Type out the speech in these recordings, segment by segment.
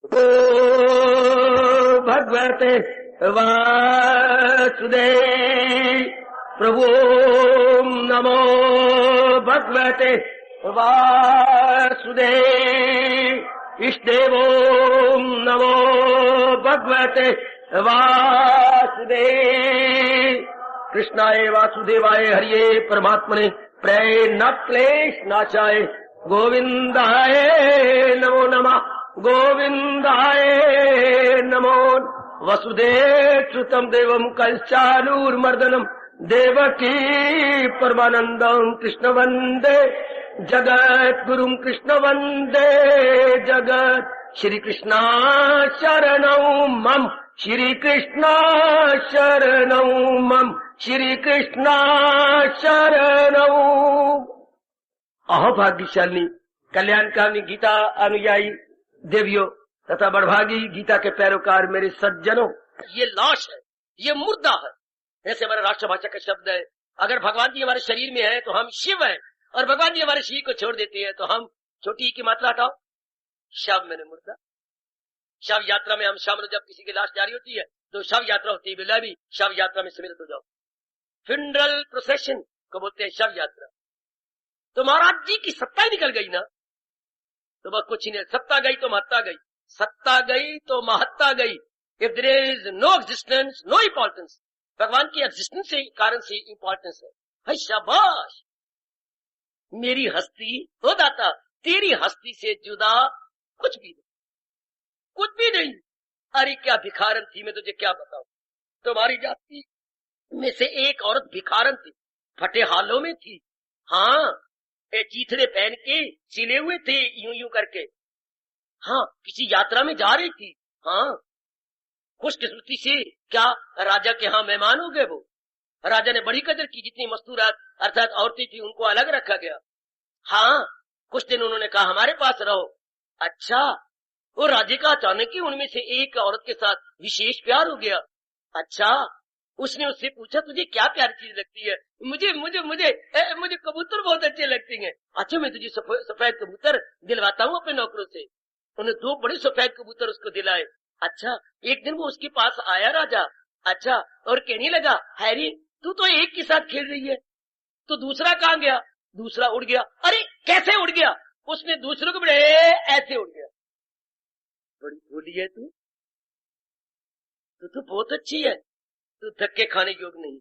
ओ भगवते वासुदेव प्रभु नमो भगवते वासुदेव इष्टदेवो नमो भगवते वासुदेव कृष्णाय वासुदेवाय हरिये परमात्मने प्रेय न क्लेश नाशाय गोविंदाय नमो नमः गोविंदाय नमो वसुदेव सुतम देवम कंचालूर्मर्दनम देवकी परमानंदम कृष्ण वंदे जगत गुरुम कृष्ण वंदे जगत श्री कृष्णा शरणौ मम श्री कृष्णा शरणौ मम श्री कृष्णा शरणौ। अहोभाग्यशाली कल्याणकामी गीता अनुयायी देवियों तथा बड़भागी गीता के पैरोकार मेरे सज्जनों, ये लाश है, ये मुर्दा है। ऐसे हमारा राष्ट्रभाषा का शब्द है। अगर भगवान जी हमारे शरीर में है तो हम शिव हैं, और भगवान जी हमारे शरीर को छोड़ देते हैं तो हम छोटी की मात्रा हटाओ, शव मैंने मुर्दा। शव यात्रा में हम शामिल, जब किसी की लाश जारी होती है तो शव यात्रा होती है, बिला भी शव यात्रा में सम्मिलित हो जाओ। फ्यूनरल प्रोसेशन को बोलते हैं शव यात्रा। तो महाराज जी की सत्ता ही निकल गई ना, तो बस कुछ ही नहीं। सत्ता गई तो महत्ता गई, सत्ता गई तो महत्ता गई। If there is no existence no importance. भगवान की एग्जिस्टेंस से कारण से इंपॉर्टेंस है। है शाबाश मेरी हस्ती, हो दाता तेरी हस्ती से जुदा कुछ भी नहीं, कुछ भी नहीं। अरे क्या भिखारन थी, मैं तुझे क्या बताऊं। तुम्हारी जाति में से एक औरत भिखारन थी, फटे हालों में थी। हाँ, चीथड़े पहन के सिले हुए थे यूं यूं करके। हाँ, किसी यात्रा में जा रही थी। हाँ, खुशकिस्मती से क्या राजा के यहाँ मेहमान हो गए। वो राजा ने बड़ी कदर की, जितनी मस्तूरात अर्थात औरतें थी उनको अलग रखा गया। हाँ, कुछ दिन उन्होंने कहा हमारे पास रहो। अच्छा, वो राजे का अचानक ही उनमें से एक औरत के साथ विशेष प्यार हो गया। अच्छा, उसने उससे पूछा तुझे क्या प्यारी चीज लगती है। मुझे मुझे मुझे मुझे कबूतर बहुत अच्छे लगते हैं। अच्छा, मैं तुझे सफेद कबूतर दिलवाता हूँ अपने नौकरों से। उन्हें 2 बड़े सफेद कबूतर उसको दिलाए। अच्छा, एक दिन वो उसके पास आया राजा। अच्छा, और कहने लगा हैरी तू तो एक के साथ खेल रही है, तो दूसरा कहाँ गया। दूसरा उड़ गया। अरे कैसे उड़ गया। उसने दूसरों को बड़े ऐसे उड़ गया। बड़ी भोली है तू तो बहुत अच्छी है। तू धक्के खाने योग नहीं,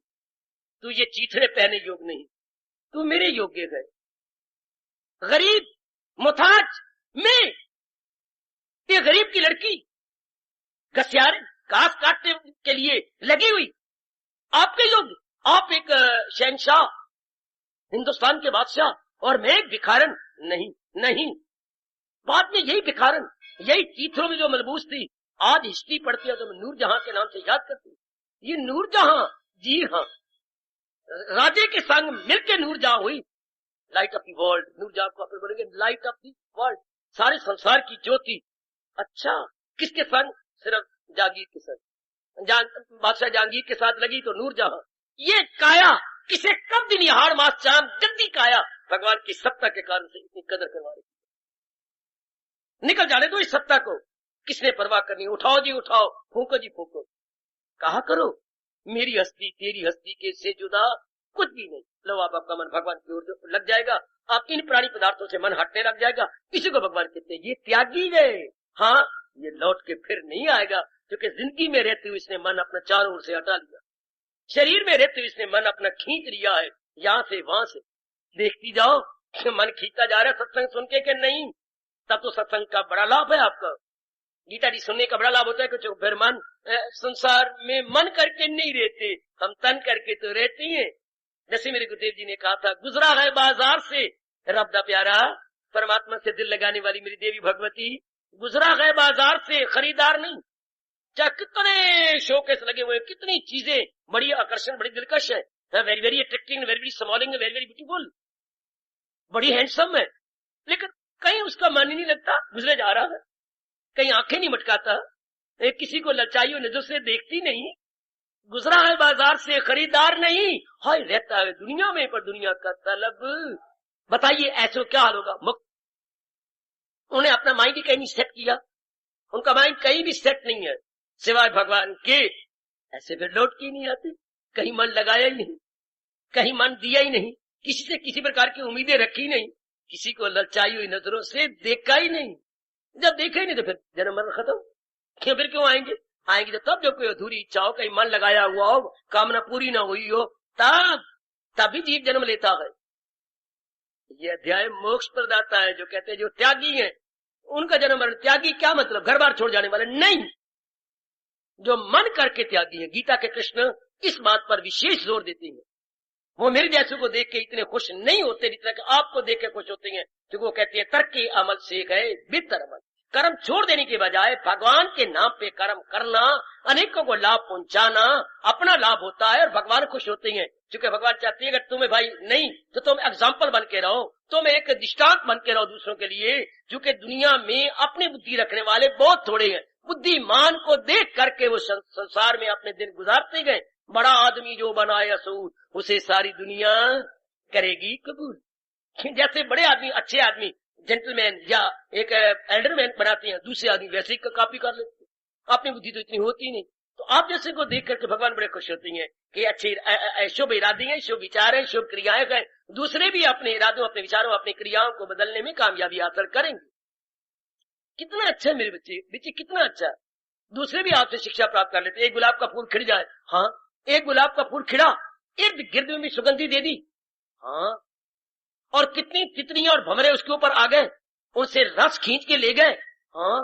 तू ये चीथड़े पहने योग नहीं, तू मेरे योग्य है। गरीब मुहताज मैं, ये गरीब की लड़की घसियारे घास काटने के लिए लगी हुई, आपके योग्य। आप एक शहनशाह, हिंदुस्तान के बादशाह, और मैं एक भिखारन। नहीं नहीं, बाद में यही भिखारन, यही चीथड़ों में जो मलबूस थी, आज हिस्ट्री पढ़ती है तो मैं नूरजहां के नाम से याद करती हूँ। ये नूरजहां, जी हाँ, राजे के संग मिलकर नूरजहां हुई। Light of the world, Nur Jahan को अपन बोलेंगे लाइट ऑफ द वर्ल्ड, सारे संसार की ज्योति। अच्छा, किसके संग। सिर्फ जहांगीर के संग। बादशाह जहांगीर के साथ लगी तो नूरजहां। ये काया किसे कब दिन हाड़ मास चांद जल्दी काया भगवान की सत्ता के कारण से इतनी कदर करवा रही। निकल जाने दो इस सत्ता को, किसने परवाह करनी। उठाओ जी उठाओ, फूको जी फूको, कहा करो मेरी हस्ती तेरी हस्ती के से जुदा कुछ भी नहीं। लो आप आपका मन भगवान की ओर लग जाएगा, आप इन प्राणी पदार्थों से मन हटने लग जाएगा। इसी को भगवान कहते हैं ये त्यागी है। हाँ, ये लौट के फिर नहीं आएगा, क्योंकि जिंदगी में रहते हुए इसने मन अपना चारों ओर से हटा लिया। शरीर में रहते हुए इसने मन अपना खींच लिया है, यहाँ से वहां से। देखती जाओ मन खींचता जा रहा है सत्संग सुन के नहीं, तब तो सत्संग का बड़ा लाभ है आपका। गीता जी सुनने का बड़ा लाभ होता है कि फिर मन संसार में मन करके नहीं रहते, हम तन करके तो रहते हैं। जैसे मेरे गुरुदेव जी ने कहा था, गुजरा है बाजार से रब दा प्यारा, परमात्मा से दिल लगाने वाली मेरी देवी भगवती, गुजरा है बाजार से, खरीदार नहीं। चाहे कितने शोकेस लगे हुए, कितनी चीजें बड़ी आकर्षण, बड़ी दिलकश है, very very attracting, very very स्मॉलिंग, very very beautiful, बड़ी हैंडसम है, लेकिन कहीं उसका मन ही नहीं लगता, गुजरे जा रहा है। कहीं आंखें नहीं मटकाता, किसी को ललचाई हुई नजर से देखती नहीं। गुजरा है बाजार से, खरीदार नहीं। हाय, रहता है दुनिया में पर दुनिया का तलब। बताइए ऐसे क्या हाल होगा। मुक्त उन्हें अपना माइंड ही कहीं नहीं सेट किया, उनका माइंड कहीं भी सेट नहीं है सिवाय भगवान के। ऐसे फिर लौट के नहीं आते, कहीं मन लगाया ही नहीं, कहीं मन दिया ही नहीं, किसी से किसी प्रकार की उम्मीदें रखी नहीं, किसी को ललचाई हुई नजरों से देखा ही नहीं। जब देखा ही नहीं तो फिर जन्म मरण खत्म। क्यों फिर क्यों आएंगे? आएंगे तो तब जब कोई अधूरी इच्छा हो, कहीं मन लगाया हुआ हो, कामना पूरी ना हुई हो, तभी जीव जन्म लेता है। ये अध्याय मोक्ष प्रदाता है। जो कहते हैं जो त्यागी हैं उनका जन्म मरण, त्यागी क्या मतलब? घर बार छोड़ जाने वाले नहीं, जो मन करके त्यागी है। गीता के कृष्ण इस बात पर विशेष जोर देते हैं। वो मेरे जैसे को देख के इतने खुश नहीं होते जितना कि आपको देख के खुश होते हैं, क्योंकि वो कहते हैं तर्क के अमल से गए बितर अमल। कर्म छोड़ देने के बजाय भगवान के नाम पे कर्म करना, अनेकों को लाभ पहुंचाना, अपना लाभ होता है और भगवान खुश होते हैं। क्योंकि भगवान चाहते हैं अगर तुम्हें भाई नहीं तो तुम एग्जाम्पल बन के रहो, तुम एक दृष्टांत बन के रहो दूसरों के लिए। क्योंकि दुनिया में अपनी बुद्धि रखने वाले बहुत थोड़े हैं। बुद्धिमान को देख करके वो संसार में अपने दिन गुजारते गए। बड़ा आदमी जो बनाए असूल उसे सारी दुनिया करेगी कबूल। जैसे बड़े आदमी, अच्छे आदमी, जेंटलमैन या एक एल्डरमैन बनाते हैं, दूसरे आदमी वैसे ही कॉपी कर लेते हैं। अपनी बुद्धि तो इतनी होती नहीं। तो आप जैसे को देख करके भगवान बड़े खुश होते हैं कि अच्छे शुभ इरादे हैं, शुभ विचार है, शुभ क्रियाएं हैं। दूसरे भी अपने इरादों, अपने विचारों, अपनी क्रियाओं को बदलने में कामयाबी हासिल करेंगे। कितना अच्छा है मेरे बच्चे कितना अच्छा। दूसरे भी आपसे शिक्षा प्राप्त कर लेते। एक गुलाब का फूल खिड़ जाए, हाँ, एक गुलाब का फूल खिड़ा, इर्द गिर्द में भी सुगंधी दे दी, हाँ, और कितनी तितलियां और भंवरे उसके ऊपर आ गए, उनसे रस खींच के ले गए, हाँ,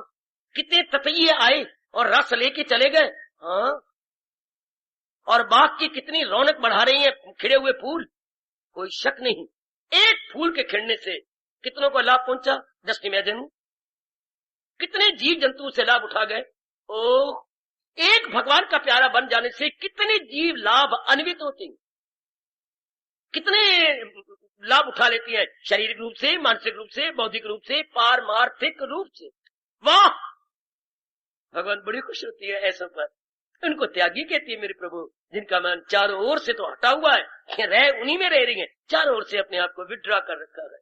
कितने ततैये आए और रस लेके चले गए, हाँ, और बाग की कितनी रौनक बढ़ा रही है खिड़े हुए फूल। कोई शक नहीं, एक फूल के खिड़ने से कितनों को लाभ पहुंचा। जस्ट इमेजिन, कितने जीव जंतु से लाभ उठा गए। ओ, एक भगवान का प्यारा बन जाने से कितने जीव लाभ अन्वित होते हैं, कितने लाभ उठा लेती हैं, शारीरिक रूप से, मानसिक रूप से, बौद्धिक रूप से, पारमार्थिक रूप से। वाह, भगवान बड़ी खुश होती है ऐसों पर। उनको त्यागी कहती है मेरे प्रभु, जिनका मन चारों ओर से तो हटा हुआ है, रह उन्हीं में रह रही है, चारों ओर से अपने आप को विड्रॉ कर रखा है।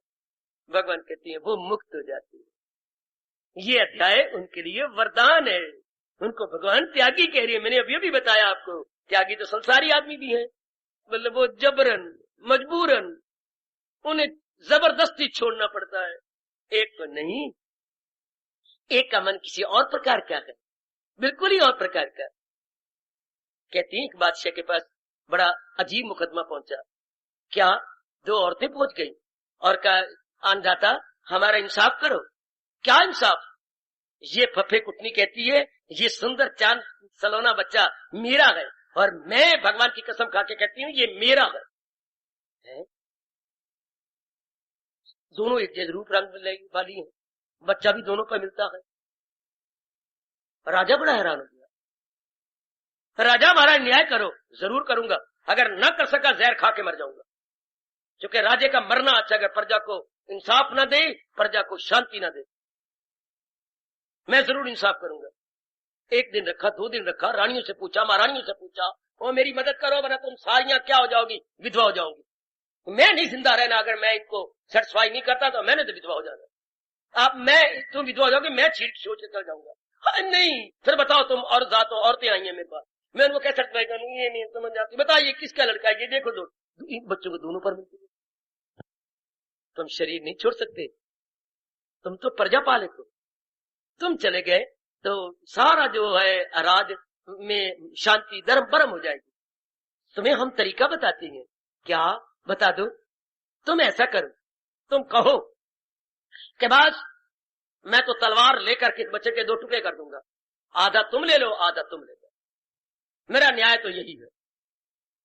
भगवान कहती है वो मुक्त हो जाती है। ये अध्याय उनके लिए वरदान है। उनको भगवान त्यागी कह रही है। मैंने अभी भी बताया आपको, त्यागी तो संसारी आदमी भी है, मतलब वो जबरन मजबूरन उन्हें जबरदस्ती छोड़ना पड़ता है। एक तो नहीं, एक का मन किसी और प्रकार का है, बिल्कुल ही और प्रकार का। कहती है एक बादशाह के पास बड़ा अजीब मुकदमा पहुंचा। क्या? दो औरतें पहुंच गई और कहा अनदाता हमारा इंसाफ करो। क्या इंसाफ? ये फफे कुटनी कहती है ये सुंदर चांद सलोना बच्चा मेरा है, और मैं भगवान की कसम खा के कहती हूँ ये मेरा है? दोनों एक जैसे रूप रंग वाली है, बच्चा भी दोनों का मिलता है। राजा बड़ा हैरान हो गया। राजा हमारा न्याय करो। जरूर करूंगा, अगर न कर सका जहर खा के मर जाऊंगा। क्योंकि राजे का मरना अच्छा, अगर प्रजा को इंसाफ न दे, प्रजा को शांति न दे। मैं जरूर इंसाफ करूंगा। एक दिन रखा, दो दिन रखा, रानियों से पूछा, महारानियों से पूछा, वो मेरी मदद करो वरना तुम सारियां क्या हो जाओगी, विधवा हो जाओगी। मैं नहीं जिंदा रहना, अगर मैं इनको सेटिस्फाई नहीं करता तो मैंने तो विधवा हो जाना। अब मैं, तुम विधवा हो जाओगे, मैं छीट छोड़ के चल जाऊंगा। नहीं, फिर बताओ तुम और जातो औरतें आई हैं मेरे पास, मैं उनको कैसे सेटिस्फाई करूँ? ये नहीं समझ आती। बताइए किसका लड़का है ये, देखो दो इन बच्चों को दोनों पर मिलती है। तुम शरीर नहीं छोड़ सकते, तुम तो प्रजा पालक हो। तुम चले गए तो सारा जो है राज में शांति धर्म परम हो जाएगी। तुम्हें हम तरीका बताते हैं, क्या बता दो? तुम ऐसा करो, तुम कहो कि बस मैं तो तलवार लेकर के बच्चे के दो टुकड़े कर दूंगा, आधा तुम ले लो आधा तुम ले लो, मेरा न्याय तो यही है।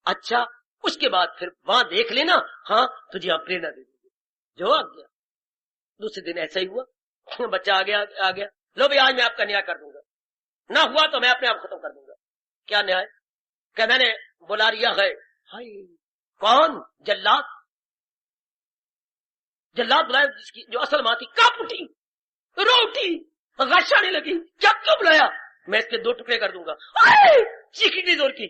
अच्छा, उसके बाद फिर वहां देख लेना, हाँ तुझे हम प्रेरणा दे देंगे। जो आ गया, दूसरे दिन ऐसा ही हुआ, बच्चा आ गया, लो भाई आज मैं आपका न्याय कर दूंगा, ना हुआ तो मैं अपने आप खत्म कर दूंगा। क्या न्याय? क्या मैंने बुला लिया है? हाय, कौन? जल्लाद बुलाया, जिसकी जो असल मां थी कांप उठी, रो उठी, गश आने लगी। क्या क्यों बुलाया? मैं इसके दो टुकड़े कर दूंगा। चीखी इतनी जोर की,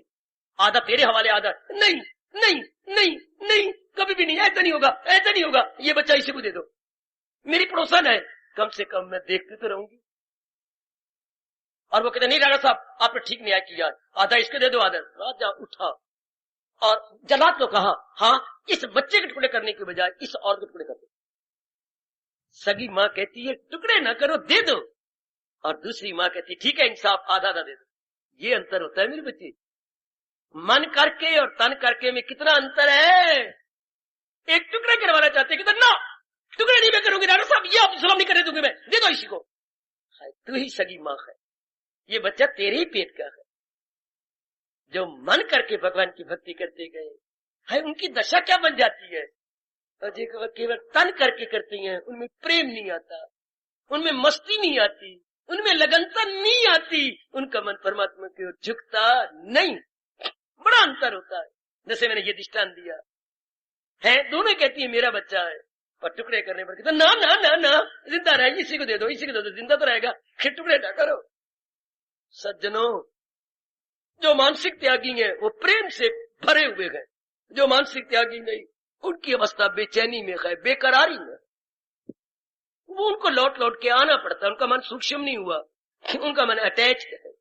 आधा तेरे हवाले आधा। नहीं नहीं नहीं नहीं, कभी भी नहीं, ऐसा नहीं होगा, ऐसा नहीं होगा, ये बच्चा इसी को दे दो, मेरी पड़ोसन है, कम से कम मैं देखते तो रहूंगी। और वो कहते नहीं राजा साहब आपने ठीक न्याय किया, आधा इसके दे दो आधा। राजा उठा और जल्लाद को कहा, हाँ इस बच्चे के टुकड़े करने के बजाय इस औरत के टुकड़े कर दो। सगी माँ कहती है टुकड़े ना करो, दे दो। और दूसरी माँ कहती ठीक है इंसाफ, आधा आधा दे दो। ये अंतर होता है मेरे बच्चे, मन करके और तन करके में कितना अंतर है। एक टुकड़े करवाना चाहते हैं कि ना टुकड़े नहीं मैं करूंगी राजा साहब, ये आप सलाम नहीं करने दूंगी मैं, दे दो इसी को। तू ही सगी माँ है, ये बच्चा तेरे ही पेट का है। जो मन करके भगवान की भक्ति करते गए है उनकी दशा क्या बन जाती है। और जो केवल तन करके करती हैं उनमें प्रेम नहीं आता, उनमें मस्ती नहीं आती, उनमें लगनता नहीं आती, उनका मन परमात्मा की ओर झुकता नहीं। बड़ा अंतर होता है। जैसे मैंने ये दृष्टांत दिया है, दोनों कहती है मेरा बच्चा है, पर टुकड़े करने पर कहते ना ना ना ना जिंदा रहेगी, इसी को दे दो, इसी को दे दो, जिंदा तो रहेगा, फिर टुकड़े ना करो। सज्जनों, जो मानसिक त्यागी है वो प्रेम से भरे हुए हैं, जो मानसिक त्यागी नहीं उनकी अवस्था बेचैनी में है, बेकरारी में। वो उनको लौट लौट के आना पड़ता है, उनका मन सूक्ष्म नहीं हुआ, उनका मन अटैच है।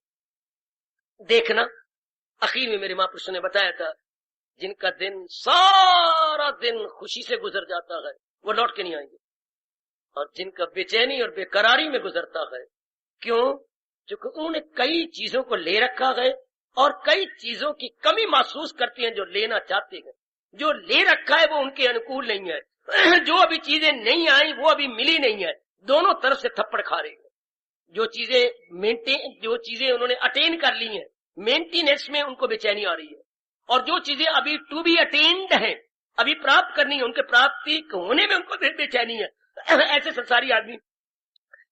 देखना आखिर में मेरे महापुरुषों ने बताया था, जिनका दिन सारा दिन खुशी से गुजर जाता है वो लौट के नहीं आएंगे, और जिनका बेचैनी और बेकरारी में गुजरता है, क्यों? क्योंकि उन्होंने कई चीजों को ले रखा है और कई चीजों की कमी महसूस करती हैं जो लेना चाहते हैं। जो ले रखा है वो उनके अनुकूल नहीं है, जो अभी चीजें नहीं आई वो अभी मिली नहीं है, दोनों तरफ से थप्पड़ खा रहे हैं। जो चीजें उन्होंने अटेन कर ली हैं, मेंटेनेंस में उनको बेचैनी आ रही है, और जो चीजें अभी टू बी अटेन्ड है, अभी प्राप्त करनी है, उनके प्राप्ति होने में उनको बेचैनी है। ऐसे संसारी आदमी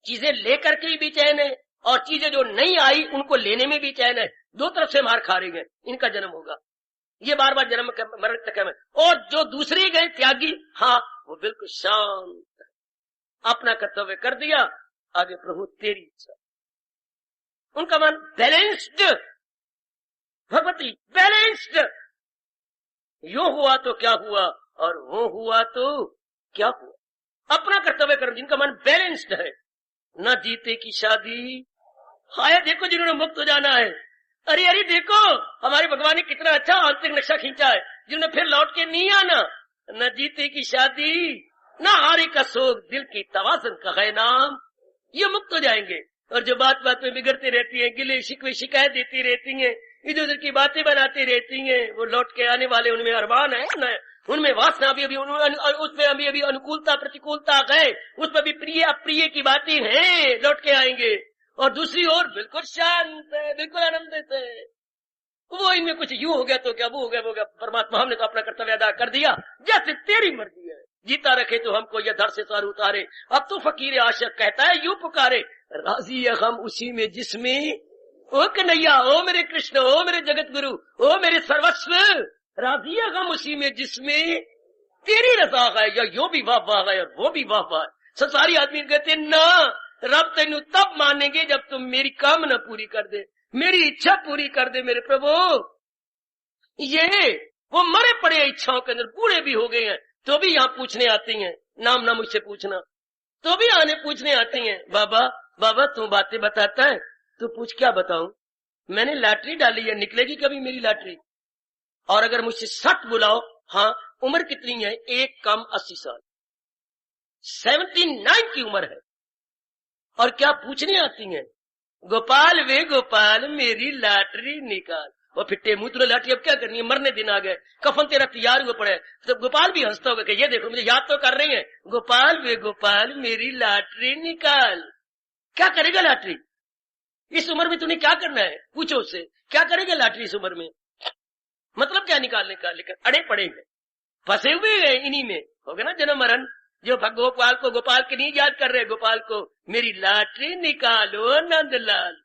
चीजें लेकर के भी बेचैन है और चीजें जो नहीं आई उनको लेने में भी बेचैन है, दो तरफ से मार खा रहे हैं। इनका जन्म होगा, ये बार बार जन्म मरण तक है। और जो दूसरे गए त्यागी, हाँ वो बिल्कुल शांत, अपना कर्तव्य कर दिया, आगे प्रभु तेरी इच्छा। उनका मन बैलेंस्ड, भगवती बैलेंस्ड। यो हुआ तो क्या हुआ और वो हुआ तो क्या हुआ, अपना कर्तव्य कर। जिनका मन बैलेंस्ड है, न जीते की शादी। हाय देखो जिन्होंने मुक्त हो जाना है, अरे अरे देखो हमारे भगवान ने कितना अच्छा आंतरिक नक्शा खींचा है, जिन्होंने फिर लौट के नहीं आना। न जीते की शादी, न हारे का शोक, दिल की तवासन का है नाम, ये मुक्त हो जाएंगे। और जो बात बात में बिगड़ती रहती है, गिले शिकवे शिकायत देती रहती है, इधर उधर की बातें बनाती रहती हैं, वो लौट के आने वाले उनमें अरमान है न, उनमें वासना भी अभी उसमें अभी अनुकूलता प्रतिकूलता है, उसमें भी प्रिय अप्रिय की बातें हैं, लौट के आएंगे। और दूसरी ओर बिल्कुल शांत है, बिल्कुल आनंदित है। वो इनमें कुछ यूं हो गया तो क्या, वो हो गया वो गया, परमात्मा हमने तो अपना कर्तव्य अदा कर दिया, जैसे तेरी मर्जी है, जीता रखे तो हमको यह धर से सार उतारे। अब तो फकीर आशिक कहता है यूं पुकारे, राजी है हम उसी में जिसमें, ओ कन्हैया, ओ मेरे कृष्ण, ओ मेरे जगत गुरु, ओ मेरे सर्वस्व, राजी है हम उसी में जिसमें तेरी रजा है। या यो भी वाह वाह है और वो भी वाह वाह है। संसारी आदमी कहते ना, रब तेनू तब मानेंगे जब तुम मेरी कामना पूरी कर दे, मेरी इच्छा पूरी कर दे मेरे प्रभु। ये वो मरे पड़े इच्छाओं के अंदर, बूढ़े भी हो गए हैं तो भी यहाँ पूछने आती हैं, नाम ना मुझसे पूछना, तो भी आने पूछने आती हैं, बाबा बाबा तू बातें बताता है, तू पूछ क्या बताऊं, मैंने लॉटरी डाली है, निकलेगी कभी मेरी लॉटरी? और अगर मुझसे सच बुलाओ, हाँ उम्र कितनी है? एक कम 80 साल, 79 की उम्र है, और क्या पूछने आती हैं, गोपाल वे गोपाल मेरी लॉटरी निकाल। वो फिट्टे मुंह, तुझे लॉटरी अब क्या करनी है, मरने दिन आ गए, कफन तेरा तैयार हुए पड़े। तो गोपाल भी हंसता हुआ कि ये देखो मुझे याद तो कर रही है, गोपाल वे गोपाल मेरी लॉटरी निकाल। क्या करेगा लॉटरी इस उम्र में? तूने क्या करना है, पूछो उससे, क्या करेगा लॉटरी इस उम्र में? मतलब क्या निकालने का? लेकिन अड़े पड़े हैं, फंसे हुए हैं इन्हीं में, हो गया ना जन्म मरण। जो गोपाल को गोपाल के नहीं याद कर रहे, गोपाल को मेरी लॉटरी निकालो नंदलाल।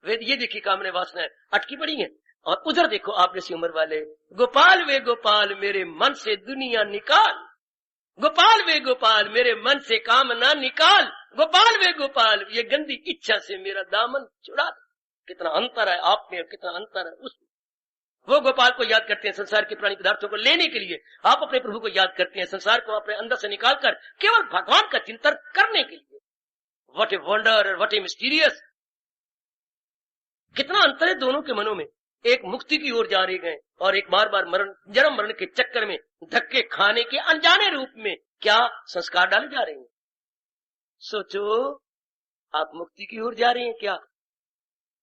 वे ये देखिए कामने वासना अटकी पड़ी है। और उधर देखो आप जैसी उम्र वाले, गोपाल वे गोपाल मेरे मन से दुनिया निकाल, गोपाल वे गोपाल मेरे मन से कामना निकाल, गोपाल वे गोपाल ये गंदी इच्छा से मेरा दामन छुड़ा। कितना अंतर है आप में, कितना अंतर है उसमें। वो गोपाल को याद करते हैं संसार के प्राणी पदार्थों को लेने के लिए, आप अपने प्रभु को याद करते हैं संसार को अपने अंदर से निकालकर केवल भगवान का चिंतन करने के लिए। What a wonder, what A mysterious. कितना अंतर है दोनों के मनों में। एक मुक्ति की ओर जा रहे हैं और एक बार बार मरण, जन्म मरण के चक्कर में धक्के खाने के अनजाने रूप में क्या संस्कार डाले जा रहे हैं। सोचो, आप मुक्ति की ओर जा रहे हैं क्या?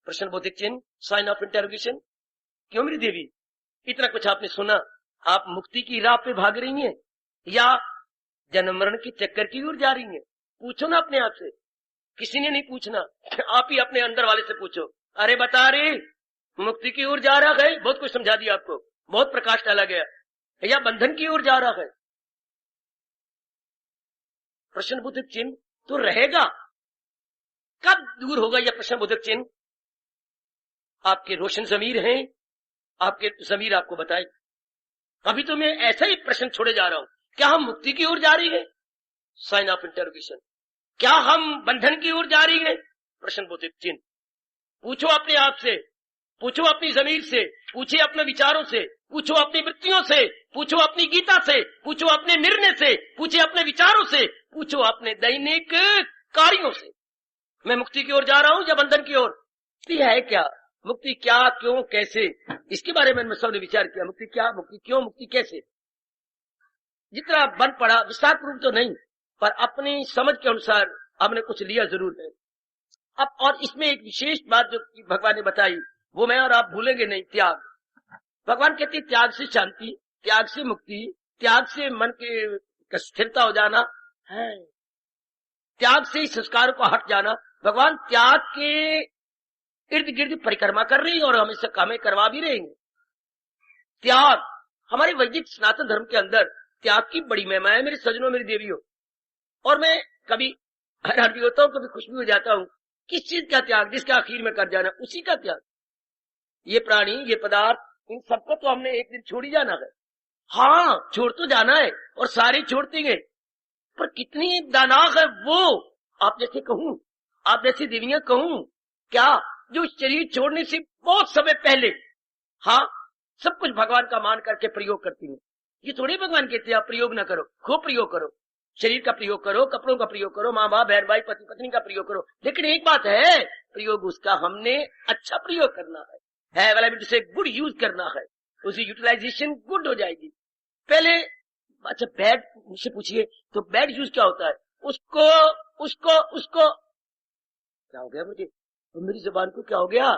प्रश्न बोधिक चिन्ह, साइन ऑफ इंटरोगेशन। क्यों मेरी देवी, इतना कुछ आपने सुना, आप मुक्ति की राह पे भाग रही हैं या जन्म मरण के चक्कर की ओर जा रही हैं? पूछो ना अपने आप से, किसी ने नहीं पूछना, आप ही अपने अंदर वाले से पूछो। अरे बता रे, मुक्ति की ओर जा रहा है, बहुत कुछ समझा दिया आपको, बहुत प्रकाश डाला गया, या बंधन की ओर जा रहा है? प्रश्न बोधिक चिन्ह तो रहेगा, कब दूर होगा यह प्रश्न बोधिक चिन्ह? आपके रोशन जमीर हैं, आपके जमीर आपको बताए। अभी तो मैं ऐसा ही प्रश्न छोड़े जा रहा हूं, क्या हम मुक्ति की ओर जा रही है? Sign of interrogation. क्या हम बंधन की ओर जा रही है? प्रश्न बोधिक चिन्ह। पूछो अपने आप से, पूछो अपनी जमीर से, पूछिए अपने विचारों से, पूछो अपनी वृत्तियों से, पूछो अपनी गीता से, पूछो अपने निर्णय से, पूछिए अपने विचारों से, पूछो अपने दैनिक कार्यों से, मैं मुक्ति की ओर जा रहा हूं या बंधन की ओर? मुक्ति है क्या? मुक्ति क्या, क्यों, कैसे, इसके बारे में सबने विचार किया। मुक्ति क्या, मुक्ति क्यों, मुक्ति कैसे? जितना बन पड़ा, विस्तार पूर्व तो नहीं, पर अपनी समझ के अनुसार हमने कुछ लिया जरूर है। अब और इसमें एक विशेष बात जो भगवान ने बताई, वो मैं और आप भूलेंगे नहीं, त्याग। भगवान कहते त्याग से शांति, त्याग से मुक्ति, त्याग से मन के स्थिरता हो जाना है, त्याग से संस्कारों को हट जाना। भगवान त्याग के इर्द गिर्द परिक्रमा कर रही है और हमेशा कामें करवा भी रहेंगे। त्याग हमारे वैदिक सनातन धर्म के अंदर त्याग की बड़ी महिमा है मेरे सजनों, मेरी देवियों। और मैं कभी हैरान भी होता हूं, कभी खुश भी हो जाता हूं। किस चीज का त्याग? जिसका आखिर में कर जाना, उसी का त्याग। ये प्राणी, ये पदार्थ, इन सबको तो हमने एक दिन छोड़ ही जाना है। हाँ, छोड़ तो जाना है और सारे छोड़ते हैं, पर कितनी दानाग है वो। आप जैसे कहूं, आप जैसी देवियां कहूं क्या, जो शरीर छोड़ने से बहुत समय पहले हाँ सब कुछ भगवान का मान करके प्रयोग करती हैं। ये थोड़ी भगवान कहते हैं आप प्रयोग ना करो, खूब प्रयोग करो, शरीर का प्रयोग करो, कपड़ों का प्रयोग करो, माँ बाप बहन भाई पति पत्नी का प्रयोग करो। लेकिन एक बात है, प्रयोग उसका हमने अच्छा प्रयोग करना है वाला से गुड यूज करना है, उसकी यूटिलाइजेशन गुड हो जाएगी। पहले अच्छा बैड मुझसे पूछिए तो बैड यूज क्या होता है? उसको उसको उसको क्या हो गया मुझे, तो मेरी जुबान को क्या हो गया?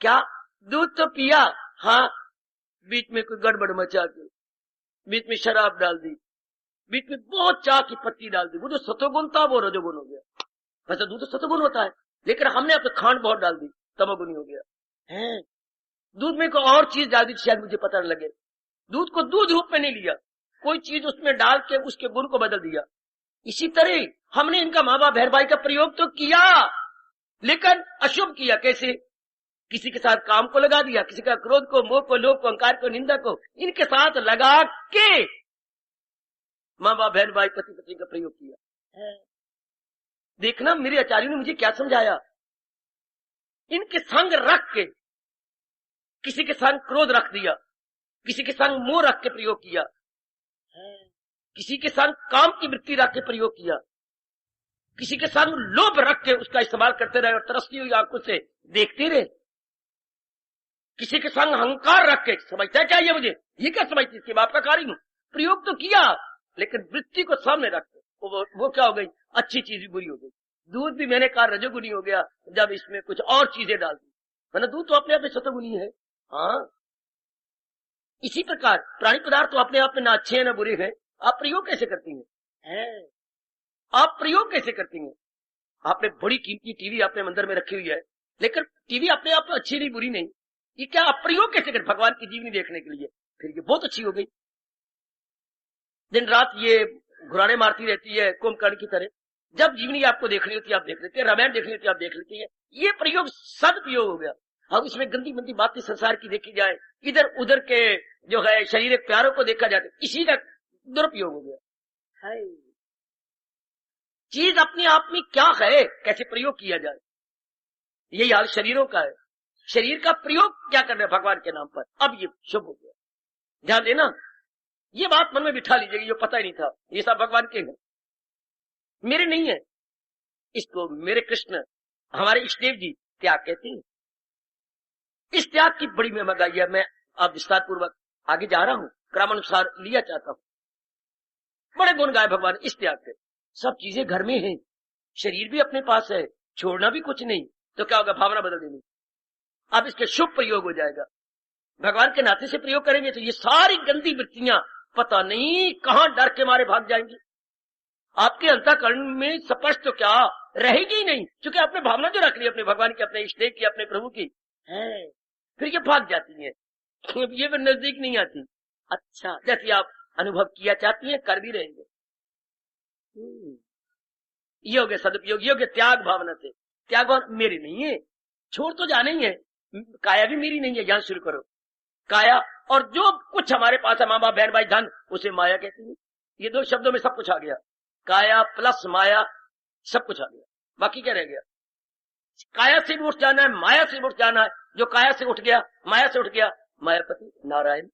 क्या दूध तो पिया, हाँ बीच में कोई गड़बड़ मचा के, बीच में शराब डाल दी, बीच में बहुत चाह की पत्ती डाल दी, वो जो सतोगुण था वो रजोगुण हो गया। वैसे दूध तो सतोगुण होता है, लेकिन हमने अब खांड बहुत डाल दी, तमोगुणी हो गया है। दूध में कोई और चीज डाल दी, शायद मुझे पता न लगे। दूध को दूध रूप में नहीं लिया, कोई चीज उसमें डाल के उसके गुण को बदल दिया। इसी तरह हमने इनका माँ बाप बहन भाई का प्रयोग तो किया, लेकिन अशुभ किया। कैसे? किसी के साथ काम को लगा दिया, किसी का क्रोध को, मोह को, लोभ को, अहंकार को, निंदा को इनके साथ लगा के माँ बाप बहन भाई पति पत्नी का प्रयोग किया। देखना मेरे आचार्य ने मुझे क्या समझाया, इनके संग रख के किसी के संग क्रोध रख दिया, किसी के संग मोह रख के प्रयोग किया, किसी के संग काम की वृत्ति रख के प्रयोग किया, किसी के संग लोभ रख के उसका इस्तेमाल करते रहे और तरसती हुई आंखों से देखते रहे, किसी के संग अहंकार रख के, समझता है क्या ये मुझे, ये क्या समझती, इसके बाप का कार्य हूं, प्रयोग तो किया लेकिन वृत्ति को सामने रख के वो क्या हो गई, अच्छी चीज भी बुरी हो गई। दूध भी मैंने कहा रजोगुनी हो गया जब इसमें कुछ और चीजें डाल दी, वरना दूध तो अपने आप में सतोगुनी है। हाँ, इसी प्रकार प्राणी पदार्थ तो अपने आप में ना अच्छे हैं ना बुरे हैं। आप प्रयोग कैसे करती हैं? आप प्रयोग कैसे करती हैं? आपने बड़ी कीमती टीवी अपने मंदिर में रखी हुई है, लेकिन टीवी अपने आप में अच्छी नहीं बुरी नहीं, ये क्या आप प्रयोग कैसे कर? भगवान की जीवनी देखने के लिए, फिर ये बहुत अच्छी हो गई। दिन रात ये घुराने मारती रहती है कुंभकर्ण की तरह। जब जीवनी आपको देखनी होती है आप देख लेते हैं, रामायण देखनी होती है आप देख लेती है। ये प्रयोग सदप्रयोग हो गया। अब इसमें गंदी मंदी बातें संसार की देखी जाए, इधर उधर के जो है शारीरिक प्यारों को देखा जाता है, इसी का दुरुपयोग हो गया है। चीज अपने आप में क्या है, कैसे प्रयोग किया जाए, यही हाल शरीरों का है। शरीर का प्रयोग क्या कर रहे हैं भगवान के नाम पर, अब ये शुभ हो गया। ध्यान देना, ये बात मन में बिठा लीजिएगा, ये पता ही नहीं था, ये सब भगवान के हैं, मेरे नहीं है। इसको मेरे कृष्ण हमारे इष्टदेव जी त्याग कहते हैं। इस त्याग की बड़ी महंगाई है। मैं अब विस्तार पूर्वक आगे जा रहा हूं, क्रमानुसार लिया चाहता हूं। बड़े गुण गाए भगवान इस त्याग के। सब चीजें घर में हैं, शरीर भी अपने पास है, छोड़ना भी कुछ नहीं, तो क्या होगा, भावना बदल देनी। अब इसके शुभ प्रयोग हो जाएगा। भगवान के नाते से प्रयोग करेंगे तो ये सारी गंदी वृत्तियां पता नहीं कहां डर के मारे भाग जाएंगी। आपके अंतःकरण में स्पष्ट तो क्या रहेगी ही नहीं, क्योंकि आपने भावना जो रख ली अपने भगवान की, अपने इष्ट की, अपने प्रभु की है, फिर ये भाग जाती है, ये फिर नजदीक नहीं आती। अच्छा, जैसे आप अनुभव किया चाहती है, कर भी रहेंगे। योग्य सदुपयोग, योग्य त्याग भावना से। त्याग भावना मेरी नहीं है, छोड़ तो जाना ही है। काया भी मेरी नहीं है, यहां शुरू करो। काया और जो कुछ हमारे पास है, माँ बाप बहन भाई धन, उसे माया कहती है। ये दो शब्दों में सब कुछ आ गया, काया प्लस माया, सब कुछ आ गया। बाकी क्या रह गया? काया से भी उठ जाना है, माया से भी उठ जाना है। जो काया से उठ गया, माया से उठ गया, मायापति नारायण।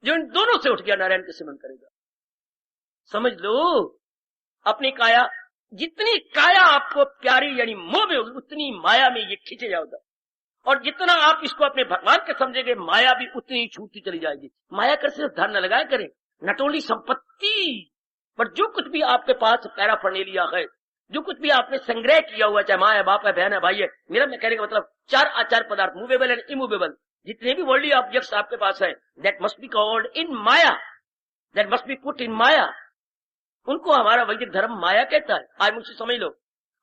जो इन दोनों से उठ गया, नारायण के सिमरन करेगा। समझ लो, अपनी काया, जितनी काया आपको प्यारी यानी मोह में होगी, उतनी माया में ये खींचे जाओगे। और जितना आप इसको अपने भगवान के समझेंगे, माया भी उतनी ही छूटती चली जाएगी। माया कर सिर्फ धन न लगाया करें, नॉट ओनली संपत्ति, पर जो कुछ भी आपके पास पैराफर्नेलिया है, जो कुछ भी आपने संग्रह किया हुआ, चाहे माँ है, बाप है, बहन है, भाई है, मेरा मैं कहने का मतलब चार आचार पदार्थ, मूवेबल एंड इमूवेबल, जितने भी वर्ल्डली ऑब्जेक्ट्स आपके पास है, that must be called in maya, that must be put in maya. उनको हमारा वैदिक धर्म माया कहता है। आज मुझसे समझ लो,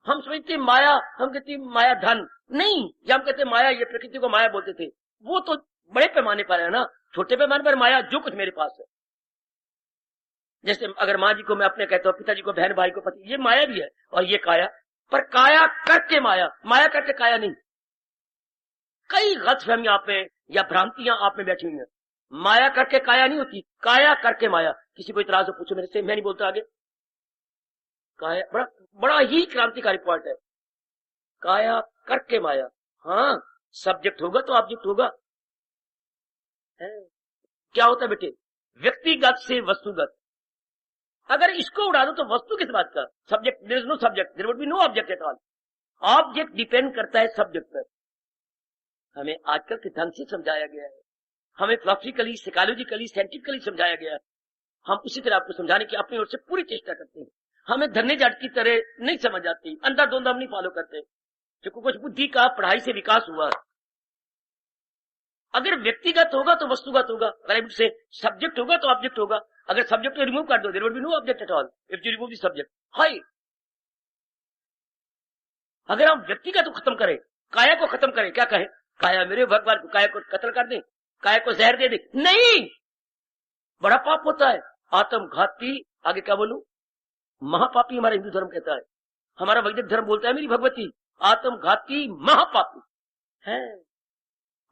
हम समझते माया, हम कहते माया धन नहीं, या हम कहते माया, ये प्रकृति को माया बोलते थे, वो तो बड़े पैमाने पर है ना। छोटे पैमाने पर माया जो कुछ मेरे पास है, जैसे अगर माँ जी को मैं अपने कहता हूँ, पिताजी को, बहन भाई को, पति, ये माया भी है। और ये काया, पर काया करके माया, माया करके काया नहीं। कई गलतफहमियां आप में या भ्रांतियां आप में बैठी हुई हैं। माया करके काया नहीं होती, काया करके माया। किसी को इतराज हो पूछो मेरे से, मैं नहीं बोलता आगे। काया बड़ा ही क्रांतिकारी पॉइंट है, काया करके माया। हाँ, सब्जेक्ट होगा तो ऑब्जेक्ट होगा। क्या होता है बेटे, व्यक्तिगत से वस्तुगत। अगर इसको उड़ा दो तो वस्तु किस बात का, subject, there is no subject, there would be no object at all. Object depend करता है सब्जेक्ट पर। हमें आजकल के ढंग से समझाया गया है, हमें फिलॉसफिकली, साइकोलॉजिकली, साइंटिफिकली समझाया गया है। हम उसी तरह आपको समझाने की अपनी ओर से पूरी चेष्टा करते हैं। हमें धन्य जाट की तरह नहीं समझ आती, अंधाधुंध हम नहीं फॉलो करते, क्योंकि कुछ बुद्धि का पढ़ाई से विकास हुआ। अगर व्यक्तिगत होगा तो वस्तुगत होगा, अगर से सब्जेक्ट होगा तो ऑब्जेक्ट होगा। अगर सब्जेक्ट को रिमूव कर दो, there would be no object at all if you remove the subject. हाय, अगर हम व्यक्तिगत को खत्म करें, काया को खत्म करें, क्या कहें, काया मेरे भगवान को, काया को कत्ल कर दे, काया को जहर दे दे, नहीं, बड़ा पाप होता है, आत्मघाती। आगे क्या बोलूं, महापापी हमारा हिंदू धर्म कहता है, हमारा वैदिक धर्म बोलता है मेरी भगवती, आत्मघाती महापापी है।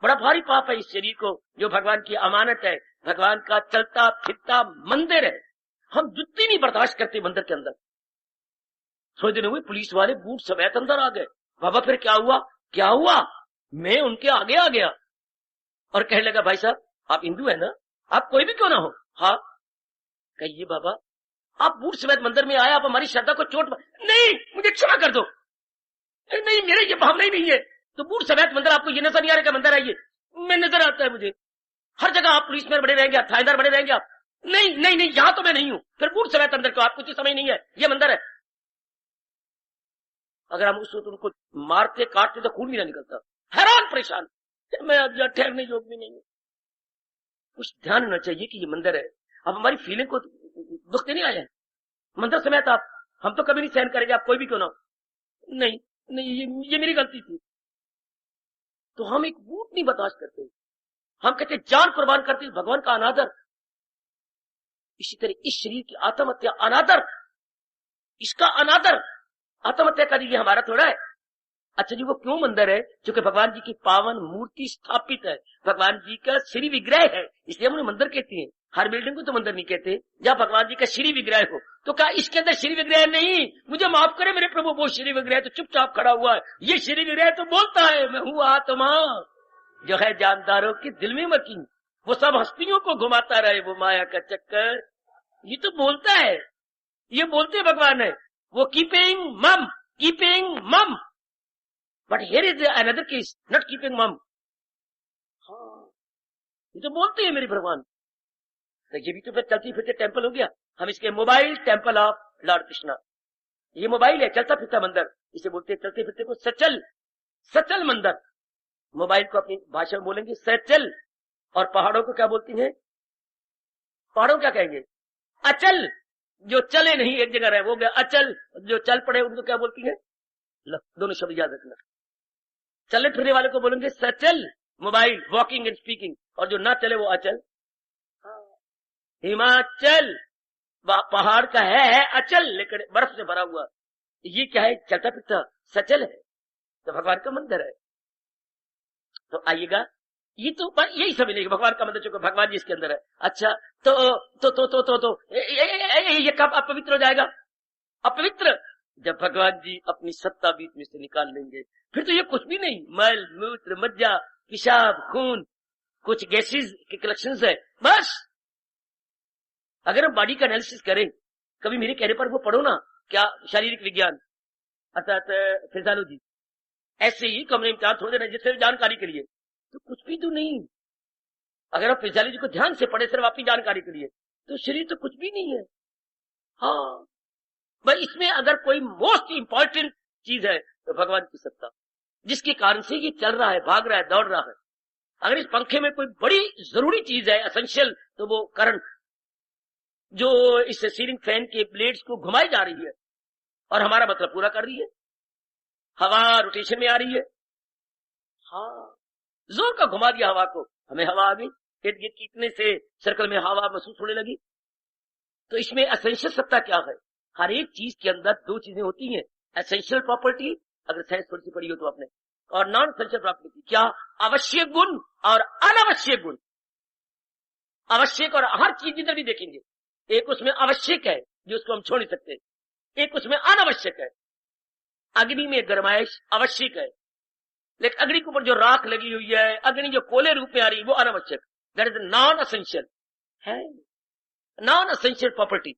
बड़ा भारी पाप है इस शरीर को, जो भगवान की अमानत है, भगवान का चलता फिरता मंदिर है। हम जुत्ती नहीं बर्दाश्त करते मंदिर के अंदर। थोड़े दिन हुए पुलिस वाले बूट समेत अंदर आ गए। बाबा फिर क्या हुआ, क्या हुआ? मैं उनके आगे आ गया और कहने लगा, भाई साहब आप हिंदू है ना, आप कोई भी क्यों ना हो। हाँ, कहिए बाबा, आप बूट समेत मंदिर में आए, आप हमारी श्रद्धा को चोट, नहीं मुझे क्षमा कर दो, नहीं मेरे ये भावना ही नहीं है। तो बूट समेत मंदिर, आपको ये नजर नहीं आ रहा मंदिर आइए, मैं नजर आता है मुझे, हर जगह आप पुलिस में बड़े रहेंगे, थानेदार बड़े रहेंगे आप, नहीं नहीं नहीं, यहां तो मैं नहीं हूं, फिर बूट समेत अंदर क्यों, आपको कुछ समझ नहीं है, ये मंदिर है। अगर हम उस वक्त उनको मारते काटते तो खून भी ना निकलता। हैरान परेशान, मैं अब ठहरने योग्य भी नहीं हूं। कुछ ध्यान होना चाहिए कि ये मंदिर है। अब हमारी फीलिंग को दुख नहीं आया है, मंदिर समेत आप, हम तो कभी नहीं सहन करेंगे, आप कोई भी क्यों ना हो। नहीं नहीं, ये मेरी गलती थी। तो हम एक बूट नहीं बर्दाश्त करते, हम कहते जान कुर्बान करते भगवान का अनादर। इसी तरह इस शरीर की आत्महत्या अनादर, इसका अनादर, आत्महत्या का ये हमारा थोड़ा है। अच्छा जी, वो क्यों मंदिर है? क्योंकि भगवान जी की पावन मूर्ति स्थापित है, भगवान जी का श्री विग्रह है, इसलिए हम उन्हें मंदिर कहते हैं। हर बिल्डिंग को तो मंदिर नहीं कहते जहाँ भगवान जी का श्री विग्रह हो। तो क्या इसके अंदर श्री विग्रह नहीं? मुझे माफ करे मेरे प्रभु, वो श्री विग्रह तो चुपचाप खड़ा हुआ है, ये श्री विग्रह तो बोलता है मैं हूँ आत्मा जो है जानदारों के दिल में मकी, वो सब हस्तियों को घुमाता रहे वो माया का चक्कर, ये तो बोलता है, ये बोलते भगवान है, वो कीपिंग मम, कीपिंग मम। But here is another case, not keeping मम, हाँ, ये तो बोलते हैं मेरे भगवान। तो ये भी तो फिर चलती फिरते टेम्पल हो गया। हम इसके mobile temple of Lord Krishna. ये मोबाइल है, चलता फिरता मंदिर, इसे बोलते हैं चलते फिरते को सचल, सचल मंदिर। मोबाइल को अपनी भाषा में बोलेंगे सचल। और पहाड़ों को क्या बोलती हैं? पहाड़ों क्या कहेंगे? अचल। जो चले नहीं एक जगह रहे वो गया अचल। जो चल पड़े उनको क्या बोलती है? दोनों शब्द याद रखना। चलने फिरने वाले को बोलेंगे सचल मोबाइल, वॉकिंग एंड स्पीकिंग। और जो ना चले वो अचल। हिमाचल पहाड़ का है अचल, लेकिन बर्फ से भरा हुआ। ये क्या है? चलता फिरता सचल है, तो भगवान का मंदिर है। तो आइएगा, ये तो यही समझ लेंगे भगवान का मंदिर, चूंकि भगवान जी इसके अंदर है। अच्छा, तो ये कब अपवित्र हो जाएगा? अपवित्र जब भगवान जी अपनी सत्ता बीच में से निकाल लेंगे, फिर तो ये कुछ भी नहीं, मल मूत्र मज्जा पेशाब खून कुछ गैसेस के कलेक्शंस है बस। अगर हम बॉडी का एनालिसिस करें, कभी मेरे कहने पर वो पढ़ो ना, क्या शारीरिक विज्ञान अर्थात फिजियोलॉजी, ऐसे ही कमरे में थोड़ी देर जिससे जानकारी के लिए, तो कुछ भी तो नहीं। अगर आप फिजियोलॉजी को ध्यान से पढ़े सिर्फ आपकी जानकारी के लिए, तो शरीर तो कुछ भी नहीं है। हाँ, पर इसमें अगर कोई मोस्ट इंपॉर्टेंट चीज है तो भगवान की सत्ता, जिसके कारण से ये चल रहा है, भाग रहा है, दौड़ रहा है। अगर इस पंखे में कोई बड़ी जरूरी चीज है, एसेंशियल, तो वो करंट जो इस सीलिंग फैन के ब्लेड्स को घुमाई जा रही है और हमारा मतलब पूरा कर रही है। हवा रोटेशन में आ रही है। हाँ, जोर का घुमा दिया हवा को, हमें हवा आ गई, इर्द गिर्द कितने से सर्कल में हवा महसूस होने लगी। तो इसमें एसेंशियल सत्ता क्या है? हर एक चीज के अंदर दो चीजें होती हैं, एसेंशियल प्रॉपर्टी, अगर साइंस थोड़ी सी पढ़ी हो तो आपने, और नॉन एसेंशियल प्रॉपर्टी। क्या? आवश्यक गुण और अनावश्यक गुण। आवश्यक और हर चीज जिधर भी देखेंगे, एक उसमें आवश्यक है जो उसको हम छोड़ नहीं सकते, एक उसमें अनावश्यक है। अग्नि में गरमाइश आवश्यक है, लेकिन अग्नि के ऊपर जो राख लगी हुई है, अग्नि जो कोले रूप में आ रही है, वो अनावश्यक, दैट इज नॉन एसेंशियल है, नॉन एसेंशियल प्रॉपर्टी।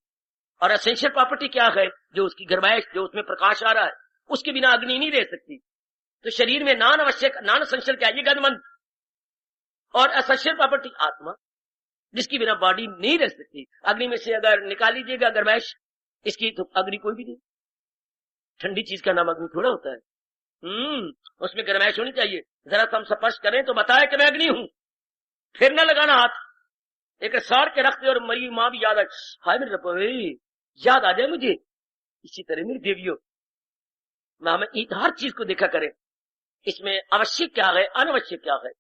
और एसेंशियल प्रॉपर्टी क्या है? जो उसकी गरमाइश, जो उसमें प्रकाश आ रहा है, उसके बिना अग्नि नहीं रह सकती। तो शरीर में नॉन आवश्यक, नॉन एसेंशियल क्या है? ये गंधमंद। और एसेंशियल प्रॉपर्टी आत्मा, जिसकी बिना बॉडी नहीं रह सकती। अग्नि में से अगर निकाल लीजिएगा गरमाइश इसकी, तो अग्नि कोई भी नहीं। ठंडी चीज का नाम अग्नि थोड़ा होता है। उसमें गरमाइश होनी चाहिए। जरा सा हम स्पर्श करें तो बताए कि मैं अग्नि हूं, फिर न लगाना हाथ, एक सार के रखते और मरी मां भी याद आए, हाय मेरे रब्बो, याद आ जाए मुझे। इसी तरह मेरी देवियों, हमें हर चीज को देखा करें, इसमें आवश्यक क्या है, अनावश्यक क्या है,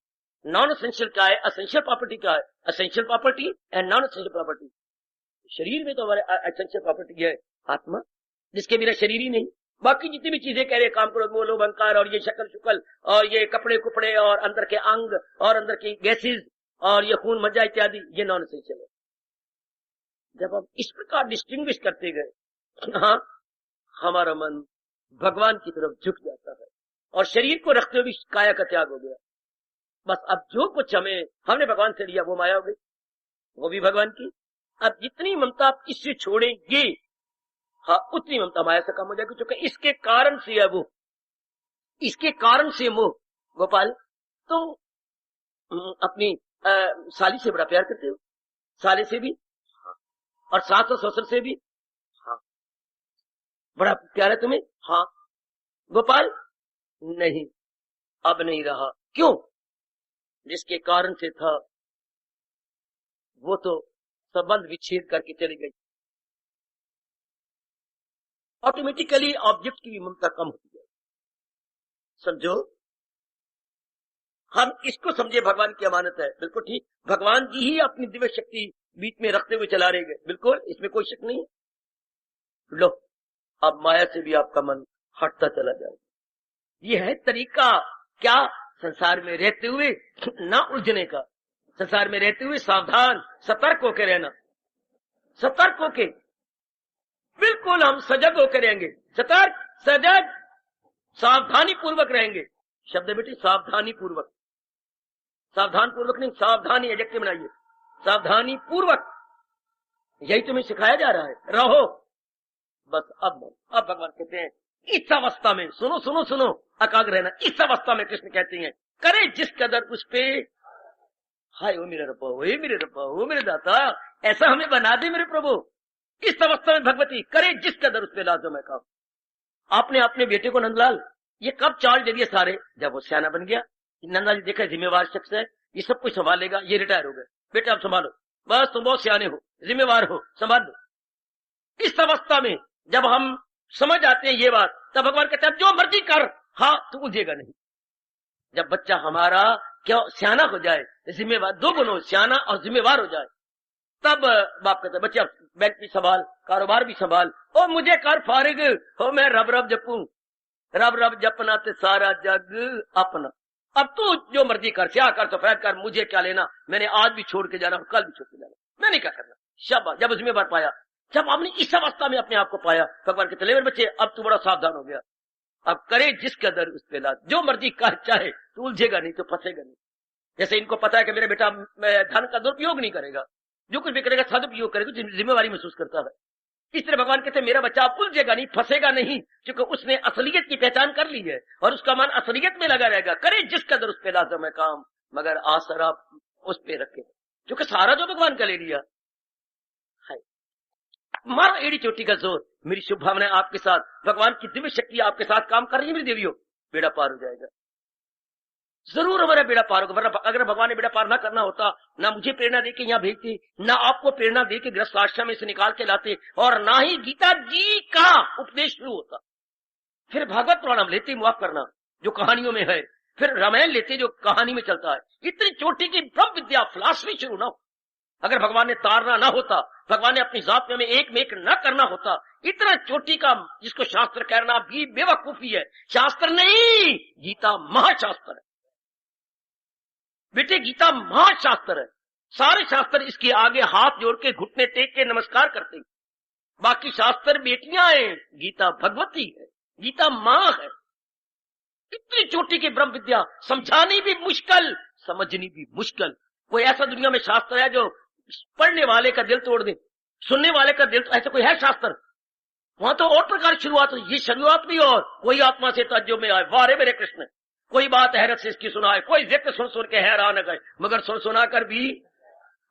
नॉन एसेंशियल क्या है, एसेंशियल प्रॉपर्टी क्या है, essential property and non essential property. शरीर में तो हमारे एसेंशियल प्रॉपर्टी है आत्मा, जिसके बिना शरीर ही नहीं। बाकी जितनी भी चीजें कह रहे, काम करो, बोलो, बंकार, और ये शक्ल शुक्ल, और ये कपड़े कुपड़े, और अंदर के अंग, और अंदर की गैसेज, और ये खून मज्जा इत्यादि, ये नॉन एसेंशियल है। जब हम इस प्रकार डिस्टिंग्विश करते गए, हाँ, हमारा मन भगवान की तरफ झुक जाता है, और शरीर को रखते हुए भी काया का त्याग हो गया। बस अब जो कुछ हमने भगवान से लिया वो माया हो गई, वो भी भगवान की। अब जितनी ममता आप इससे छोड़ेंगे, हाँ, उतनी ममता माया से कम हो जाएगी, क्योंकि इसके कारण से है वो, इसके कारण से मोह। गोपाल, तुम अपनी साली से बड़ा प्यार करते हो, साले से भी, हाँ, और सास और ससुर से भी, हाँ, बड़ा प्यार है तुम्हें, हाँ। गोपाल, नहीं, अब नहीं रहा। क्यों? जिसके कारण से था वो तो संबंध विच्छेद करके चली गई। ऑटोमेटिकली ऑब्जेक्ट की ममता कम होती है। समझो, हम इसको समझे भगवान की अमानत है, बिल्कुल ठीक। भगवान जी ही अपनी दिव्य शक्ति बीच में रखते हुए चला रहे गए, बिल्कुल, इसमें कोई शक नहीं। लो, अब माया से भी आपका मन हटता चला जाएगा। ये है तरीका, क्या? संसार में रहते हुए ना उलझने का, संसार में रहते हुए सावधान सतर्क होकर रहना, सतर्क होके, बिल्कुल हम सजग होकर रहेंगे, सतर्क सजग सावधानी पूर्वक रहेंगे। शब्द बेटी सावधानी पूर्वक, सावधान पूर्वक नहीं, सावधानी एडजेक्टिव बनाइए, सावधानी पूर्वक, यही तुम्हें सिखाया जा रहा है, रहो। बस अब भगवान कहते हैं इस अवस्था में, सुनो सुनो सुनो, एकाग्र रहना। इस अवस्था में कृष्ण कहते हैं करे जिस कदर उस पे हाय ओ मेरे रब्बा, हे मेरे रब्बा, ओ मेरे दाता, ऐसा हमें बना दे मेरे प्रभु। इस अवस्था में भगवती करे जिस कदर उस पे लाजो मैं काम। आपने अपने बेटे को नंदलाल ये कब चाल दे दिए सारे, जब वो सियाना बन गया। नंदलाल जी देखा जिम्मेवार शख्स है, ये सब कुछ संभालेगा, ये रिटायर हो गए, बेटे आप संभालो, बस तुम बहुत सियाने हो, जिम्मेवार हो, संभाल लो। इस अवस्था में जब हम समझ आते हैं ये बात, तब भगवान कहते हैं जो मर्जी कर, हाँ तू उलझेगा नहीं। जब बच्चा हमारा क्या सियाना हो जाए, जिम्मेवार, दो गुणों सियाना और जिम्मेवार हो जाए, तब बाप कहते बच्चे बैंक भी संभाल, कारोबार भी संभाल, ओ मुझे कर फारिग हो, मैं रब रब जपूं, रब रब जपना ते सारा जग अपना। अब तू जो मर्जी कर, स्याह कर, सफेद कर, मुझे क्या लेना, मैंने आज भी छोड़ के जाना, कल भी छोड़ के जाना, मैंने क्या करना। शाबाश, जब जिम्मेवार पाया, जब आपने इस अवस्था में अपने आप को पाया, भगवान कहते मेरे बच्चे अब तू बड़ा सावधान हो गया, अब करे जिस कदर उस पे लाद, जो मर्जी कर चाहे, तू उलझेगा नहीं, तो फंसेगा नहीं। जैसे इनको पता है कि मेरा बेटा धन का दुरुपयोग नहीं करेगा, जो कुछ भी करेगा सदुपयोग करेगा, जिम्मेवारी महसूस करता है। इस तरह भगवान कहते मेरा बच्चा उलझेगा नहीं, फंसेगा नहीं, क्योंकि उसने असलियत की पहचान कर ली है और उसका मन असलियत में लगा रहेगा। करे जिस कदर उस पे लाजम है काम, मगर आसरा उस पे रखे, क्योंकि सारा जो भगवान का ले लिया है। मारो एड़ी चोटी का जोर, मेरी शुभ भावना आपके साथ, भगवान की दिव्य शक्ति आपके साथ काम कर रही है मेरी देवियों, बेड़ा पार हो जाएगा, जरूर हमारा बेड़ा पार होगा। वरना अगर भगवान ने बेड़ा पार ना करना होता, ना मुझे प्रेरणा देके यहाँ भेजते, ना आपको प्रेरणा देके गृहस्थ आश्रम में से निकाल के लाते, और ना ही गीता जी का उपदेश शुरू होता। फिर भागवत पुराण हम लेते, माफ करना, जो कहानियों में है, फिर रामायण लेते जो कहानी में चलता है। इतनी चोटी की ब्रह्म विद्या फिलॉसफी शुरू ना हो, अगर भगवान ने तारना ना होता, भगवान ने अपनी जात में एक में एक न करना होता, इतना चोटी का जिसको शास्त्र कहना भी बेवकूफी है। शास्त्र नहीं, गीता महाशास्त्र है बेटे, गीता महाशास्त्र है। सारे शास्त्र इसके आगे हाथ जोड़ के घुटने टेक के नमस्कार करते हैं। बाकी शास्त्र बेटियां हैं, गीता भगवती है, गीता मां है। इतनी चोटी की ब्रह्म विद्या समझानी भी मुश्किल, समझनी भी मुश्किल। कोई ऐसा दुनिया में शास्त्र है जो पढ़ने वाले का दिल तोड़ दे, सुनने वाले का दिल, ऐसा कोई है शास्त्र? वहां तो और प्रकार की शुरुआत हुई, ये शुरुआत भी, और कोई आत्मा से तज्जुब में आए, वाह रे मेरे कृष्ण, कोई बात हैरत से इसकी सुनाए, कोई जिक्र सुन सुन के हैरान गए, मगर सुन सुना कर भी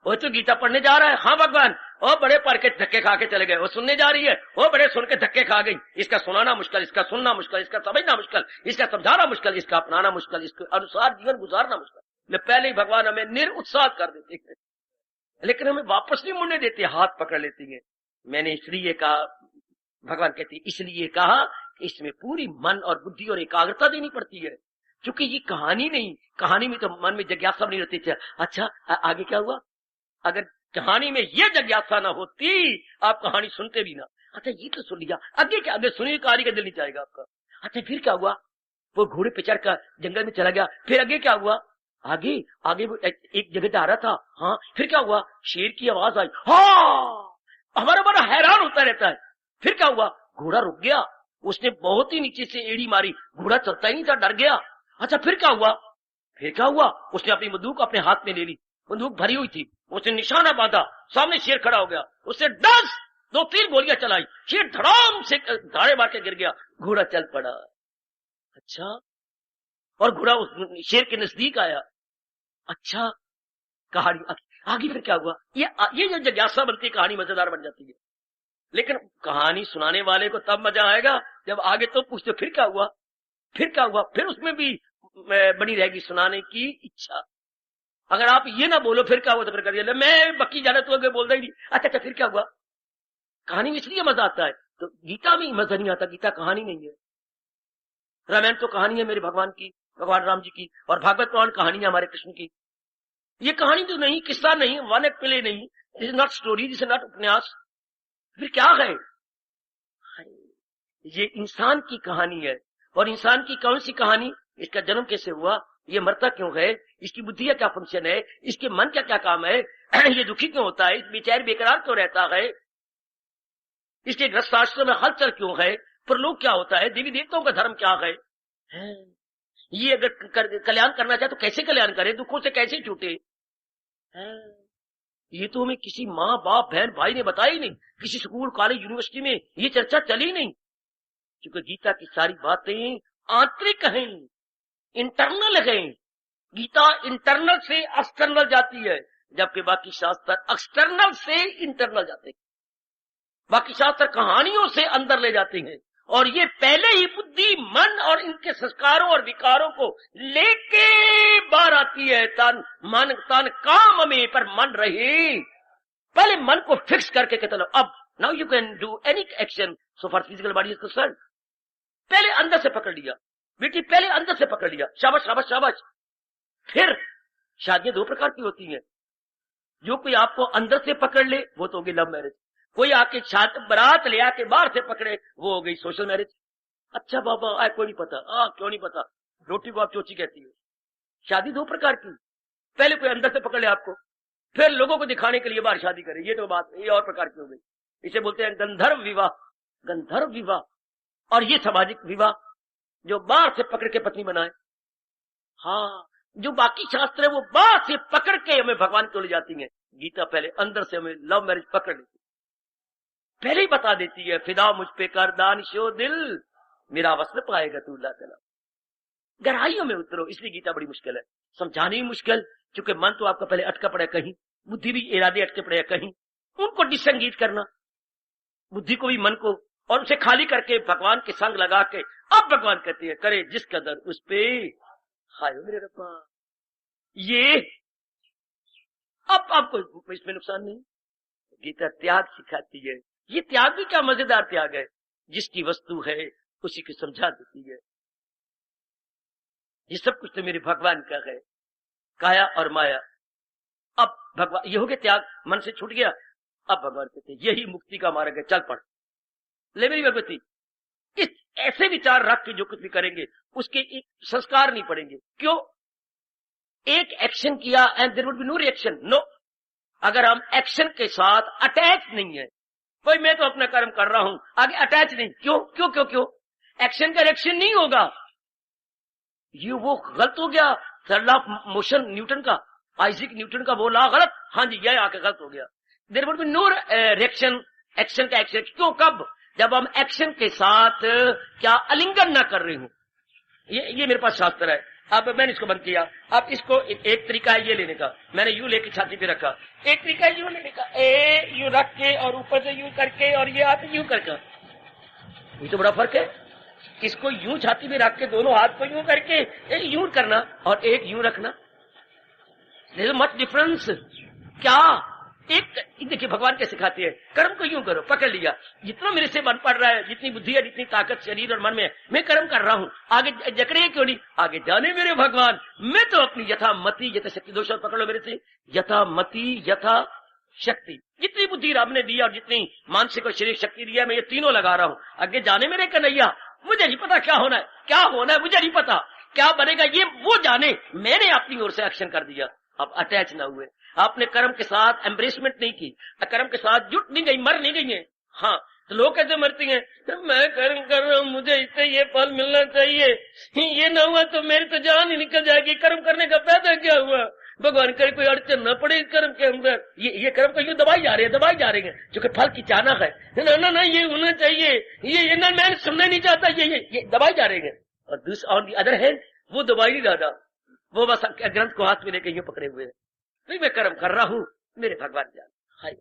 वो तो गीता पढ़ने जा रहा है। हाँ भगवान, वो बड़े पढ़ के धक्के खा के चले गए, वो सुनने जा रही है, वो बड़े सुन के धक्के खा गई, इसका सुनाना मुश्किल, इसका सुनना मुश्किल, इसका समझना मुश्किल, इसका समझाना मुश्किल, इसका अपनाना मुश्किल, इसके अनुसार जीवन गुजारना मुश्किल। मैं पहले ही भगवान हमें निरुत्साह कर देते हैं, लेकिन हमें वापस नहीं मुड़ने देते, हाथ पकड़ लेती है। मैंने इसलिए कहा, भगवान कहते इसलिए कहा कि इसमें पूरी मन और बुद्धि और एकाग्रता देनी पड़ती है, क्योंकि ये कहानी नहीं, कहानी में तो मन में जिज्ञासा नहीं रहती थी, अच्छा आगे क्या हुआ। अगर कहानी में ये जिज्ञासा ना होती, आप कहानी सुनते भी ना, अच्छा ये तो सुन लिया, आगे क्या, आगे सुनिए, कहानी का दिल नहीं जाएगा आपका। अच्छा फिर क्या हुआ, वो घोड़े पे चढ़ कर जंगल में चला गया, फिर आगे क्या हुआ, आगे आगे वो एक जगह जा रहा था, हाँ फिर क्या हुआ, शेर की आवाज आई, हाँ, हमारा बड़ा हैरान होता रहता है। फिर क्या हुआ, घोड़ा रुक गया, उसने बहुत ही नीचे से एड़ी मारी, घोड़ा चलता ही नहीं था, डर गया। अच्छा फिर क्या हुआ, फिर क्या हुआ, उसने अपनी बंदूक अपने हाथ में ले ली, बंदूक भरी हुई थी, उसने निशाना बांधा, सामने शेर खड़ा हो गया, उससे 2-3 गोलियां चलाई, शेर धड़ाम से धाड़े मार के गिर गया, घोड़ा चल पड़ा। अच्छा, और घोड़ा उस शेर के नजदीक आया। अच्छा, कहानी आगे फिर क्या हुआ, ये जो जिज्ञासा बनती है, कहानी मजेदार बन जाती है। लेकिन कहानी सुनाने वाले को तब मजा आएगा जब आगे तो पूछते फिर क्या हुआ, फिर क्या हुआ, फिर उसमें भी बनी रहेगी सुनाने की इच्छा। अगर आप ये ना बोलो फिर क्या हुआ, तो फिर कर मैं बक्की जाना, तो आगे बोलता ही नहीं। अच्छा फिर क्या हुआ, कहानी में इसलिए मजा आता है, तो गीता में मजा नहीं आता, गीता कहानी नहीं है। रामायण तो कहानी है मेरे भगवान की, भगवान राम जी की, और भागवत पुराण कहानी है हमारे कृष्ण की। ये कहानी तो नहीं, किस्सा नहीं, वन एक प्ले नहीं, this is not story, this is not उपन्यास। फिर क्या है, ये इंसान की कहानी है। और इंसान की कौन सी कहानी, इसका जन्म कैसे हुआ, ये मरता क्यों है, इसकी बुद्धि का क्या फंक्शन है, इसके मन का क्या काम है, ये दुखी क्यों होता है, बेचारे बेकरार क्यों रहता है, इसके गृहस्थाश्रम में हलचल क्यों है, परलोक क्या होता है, देवी देवताओं का धर्म क्या है। ये अगर कल्याण करना चाहे तो कैसे कल्याण करे, दुखों से कैसे छूटे। ये तो हमें किसी माँ बाप बहन भाई ने बताया ही नहीं, किसी स्कूल कॉलेज यूनिवर्सिटी में ये चर्चा चली नहीं, क्योंकि गीता की सारी बातें आंतरिक हैं, इंटरनल हैं, गीता इंटरनल से एक्सटर्नल जाती है, जबकि बाकी शास्त्र एक्सटर्नल से इंटरनल जाते हैं। बाकी शास्त्र कहानियों से अंदर ले जाते हैं, और ये पहले ही बुद्धि, मन और इनके संस्कारों और विकारों को लेके बाहर आती है। तन मन तन काम में पर मन रहे, पहले मन को फिक्स करके कहते लो अब now you can do any action so for physical body is concern. पहले अंदर से पकड़ लिया बेटी, पहले अंदर से पकड़ लिया, शाबाश शाबाश शाबाश। फिर शादियां दो प्रकार की होती हैं, जो कोई आपको अंदर से पकड़ ले वो तो होगी लव मैरिज, कोई आके बारात ले आके बाहर से पकड़े वो हो गई सोशल मैरिज। अच्छा बाबा कोई नहीं पता, क्यों नहीं पता, रोटी को आप चोची कहती है। शादी दो प्रकार की, पहले कोई अंदर से पकड़ ले आपको, फिर लोगों को दिखाने के लिए बाहर शादी करे, ये तो बात ये और प्रकार की हो गई। इसे बोलते हैं गंधर्व विवाह, गंधर्व विवाह। और ये सामाजिक विवाह जो बाहर से पकड़ के पत्नी बनाए। हाँ, जो बाकी शास्त्र है वो बाहर से पकड़ के हमें भगवान को ले जाती है, गीता पहले अंदर से हमें लव मैरिज पकड़ लेती, पहले ही बता देती है, फिदा मुझ पे कर दानिशो दिल, मेरा वस्त्र पाएगा तू अल्लाह तआला। गहराइयों में उतरो, इसलिए गीता बड़ी मुश्किल है, समझानी मुश्किल, क्योंकि मन तो आपका पहले अटका पड़ा है कहीं, बुद्धि भी इरादे अटके पड़े हैं कहीं, उनको डिसंगीत करना, बुद्धि को भी मन को, और उसे खाली करके भगवान के संग लगा के अब भगवान कहते हैं करे जिस कदर उस पे हाय मेरे रब्बा। ये अब आपको इसमें नुकसान नहीं, गीता त्याग सिखाती है। ये त्याग भी क्या मजेदार त्याग है, जिसकी वस्तु है उसी को समझा देती है। ये सब कुछ तो मेरे भगवान का है, काया और माया। अब भगवान ये हो गया त्याग, मन से छूट गया। अब भगवान कहते हैं यही मुक्ति का मार्ग है, चल पड़ ले मेरी भगवती। इस ऐसे विचार रख के जो कुछ भी करेंगे उसके एक संस्कार नहीं पड़ेंगे। क्यों? एक एक्शन किया and there would be no reaction, no. अगर हम एक्शन के साथ अटैच नहीं है, कोई मैं तो अपना कर्म कर रहा हूं आगे अटैच नहीं, क्यों क्यों क्यों क्यों? एक्शन का रिएक्शन नहीं होगा, ये वो गलत हो गया। Third law of motion Newton का, आइजैक न्यूटन का वो लॉ गलत, हाँ जी यह आके गलत हो गया। There would be no reaction, action का एक्शन क्यों, कब? जब हम एक्शन के साथ क्या अलिंगन ना कर रहे हो। ये मेरे पास शास्त्र है। अब मैंने इसको बंद किया, अब इसको एक तरीका है ये लेने का, मैंने यूं लेके छाती पे रखा, एक तरीका है यूं लेने का, यूं रख के और ऊपर से यूं करके और ये हाथ यूं करके, ये तो बड़ा फर्क है। इसको यूं छाती पे रख के दोनों हाथ को यूं करके एक यूं करना और एक यूं रखना, देयर इज मच डिफरेंस। क्या एक देखिए भगवान क्या सिखाती है, कर्म को यूं करो, पकड़ लिया, जितना मेरे से बन पड़ रहा है, जितनी बुद्धि है, जितनी ताकत शरीर और मन में है, मैं कर्म कर रहा हूं, आगे जकड़े क्यों नहीं, आगे जाने मेरे भगवान। मैं तो अपनी यथा मति यथा शक्ति, दो शब्द पकड़ लो मेरे से, यथा मति यथा शक्ति, जितनी बुद्धि रब ने दी और जितनी मानसिक और शरीर शक्ति दी है, मैं ये तीनों लगा रहा हूं, आगे जाने मेरे कन्हैया। मुझे नहीं पता क्या होना है, क्या होना है मुझे नहीं पता, क्या बनेगा ये वो जाने, मैंने अपनी ओर से एक्शन कर दिया। अब अटैच ना हुए, आपने कर्म के साथ एम्ब्रेसमेंट नहीं की, कर्म के साथ जुट नहीं गई, मर नहीं गई है। हाँ, तो लोग कैसे मरती हैं, तो मैं कर्म कर रहा हूं, मुझे इससे ये फल मिलना चाहिए, ये ना हुआ तो मेरी तो जान ही निकल जाएगी, कर्म करने का फायदा क्या हुआ? भगवान करे कोई अड़चन न पड़े इस कर्म के अंदर। ये कर्म को यूं दबाई जा रहे हैं, क्योंकि फल की चाहना है। ना ये होना चाहिए, ये ना मैं सुनना नहीं चाहता, ये दबाई जा रहे हैं। और दूसरा ऑन दी अदर हैंड वो दबाई नहीं दादा, वो बस ग्रंथ को हाथ में लेके यूं पकड़े हुए हैं, नहीं मैं कर्म कर रहा हूं, मेरे भगवान जान। हाय,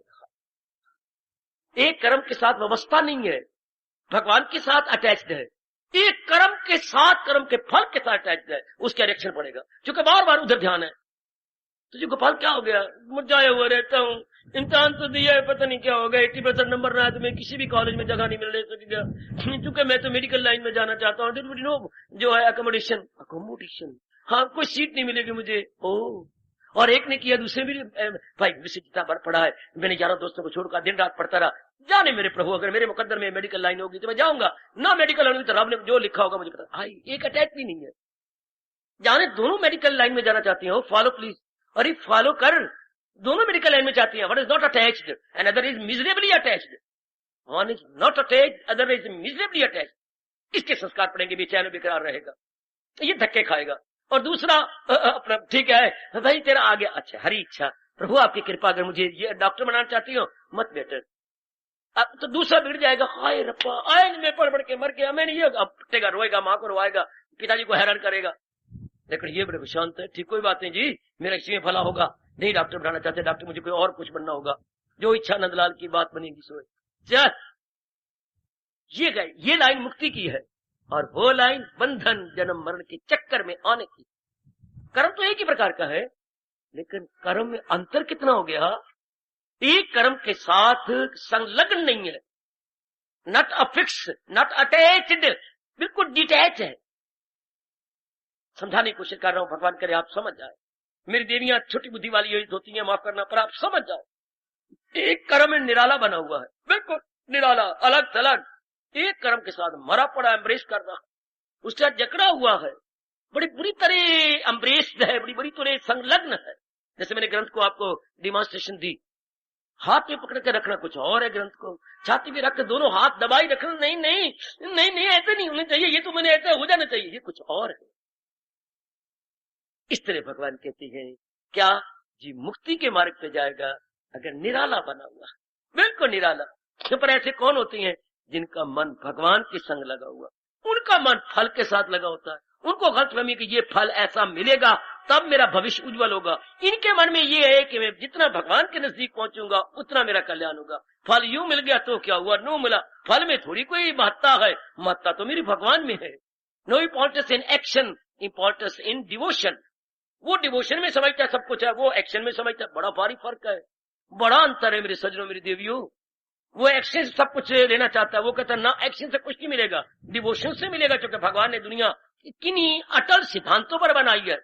एक कर्म के साथ व्यवस्था नहीं है, भगवान के साथ अटैच्ड है। एक कर्म के साथ, कर्म के फल के साथ अटैच्ड है, उसका रिएक्शन पड़ेगा, क्योंकि बार बार उधर ध्यान है। तुझे गोपाल क्या हो गया, मुरझाया हुआ रहता हूँ, इम्तिहान तो दिया है, पता नहीं क्या होगा, 80% नंबर रहा तो मैं किसी भी कॉलेज में जगह नहीं मिल रही गया, क्योंकि मैं तो मेडिकल लाइन में जाना चाहता हूँ, जो है अकोमोडेशन, हाँ कोई सीट नहीं मिलेगी मुझे। ओ, और एक ने किया, दूसरे भी, भाई मुझसे जितना बार पढ़ा है, मैंने 11 दोस्तों को छोड़कर दिन रात पढ़ता रहा, जाने मेरे प्रभु, अगर मेरे मुकद्दर में मेडिकल लाइन होगी तो मैं जाऊंगा, ना मेडिकल होगी तो रब ने जो लिखा होगा मुझे पता। भाई एक अटैच भी नहीं है, जाने दोनों मेडिकल लाइन में जाना चाहती हैं, फॉलो प्लीज, और फॉलो कर, दोनों मेडिकल लाइन में चाहती हैं। One is not attached and other is miserably attached, one is not attached, other is miserably attached. इसके संस्कार पड़ेंगे, बेचैन बेकरार रहेगा, ये धक्के खाएगा। और दूसरा अपना ठीक है भाई तेरा आ गया, अच्छा हरी इच्छा, प्रभु आपकी कृपा, अगर मुझे ये डॉक्टर बनाना चाहती हो मत बेटर। अब तो दूसरा बिगड़ जाएगा, हाय रब्बा आज मैं पढ़ के मर गया, मैंने ये, अब पिटेगा, रोएगा, माँ को रोएगा, पिताजी को हैरान करेगा। लेकिन ये बड़े शांत है, ठीक कोई बात नहीं जी, मेरा इसी में भला होगा, नहीं डॉक्टर बनाना चाहते, डॉक्टर मुझे कोई और कुछ बनना होगा, जो इच्छा नंदलाल की बात बनेगी सोए। चल ये गए, ये लाइन मुक्ति की है, और वो लाइन बंधन जन्म मरण के चक्कर में आने की। कर्म तो एक ही प्रकार का है, लेकिन कर्म में अंतर कितना हो गया, एक कर्म के साथ संलग्न नहीं है, नॉट अफिक्स, नॉट अटैच्ड, बिल्कुल डिटैच है। समझाने की कोशिश कर रहा हूं, भगवान करे आप समझ जाए। मेरी देवियां छोटी बुद्धि वाली होती हैं, माफ करना, पर आप समझ जाओ। एक कर्म में निराला बना हुआ है, बिल्कुल निराला, अलग थलग, एक कर्म के साथ मरा पड़ा, एम्ब्रेस कर रहा, उससे जकड़ा हुआ है, बड़ी बुरी तरह एम्ब्रेस्ड है, बड़ी बुरी तरह संलग्न है। जैसे मैंने ग्रंथ को आपको डिमॉन्स्ट्रेशन दी, हाथ में पकड़ के रखना कुछ और है, ग्रंथ को छाती में रख के दोनों हाथ दबाई रखना, नहीं नहीं नहीं नहीं, ऐसे नहीं होना चाहिए, ये तो मैंने ऐसा हो जाना चाहिए, ये कुछ और है। इस तरह भगवान कहते हैं क्या जी, मुक्ति के मार्ग पे जाएगा अगर निराला बना हुआ, बिल्कुल निराला। पर ऐसे कौन होते हैं जिनका मन भगवान के संग लगा हुआ, उनका मन फल के साथ लगा होता है, उनको गलतफहमी कि ये फल ऐसा मिलेगा तब मेरा भविष्य उज्जवल होगा। इनके मन में ये है कि मैं जितना भगवान के नजदीक पहुंचूंगा उतना मेरा कल्याण होगा। फल यूं मिल गया तो क्या हुआ, नो मिला, फल में थोड़ी कोई महत्ता है, महत्ता तो मेरी भगवान में है। No importance in action, importance in devotion. वो डिवोशन में समझता है सब कुछ है, वो एक्शन में समझता है, बड़ा भारी फर्क है, बड़ा अंतर है मेरे सज्जनों, मेरी देवियों। वो एक्शन से सब कुछ लेना चाहता है, वो कहता है ना एक्शन से कुछ नहीं मिलेगा, डिवोशन से मिलेगा, क्योंकि भगवान ने दुनिया किन्हीं अटल सिद्धांतों पर बनाई है।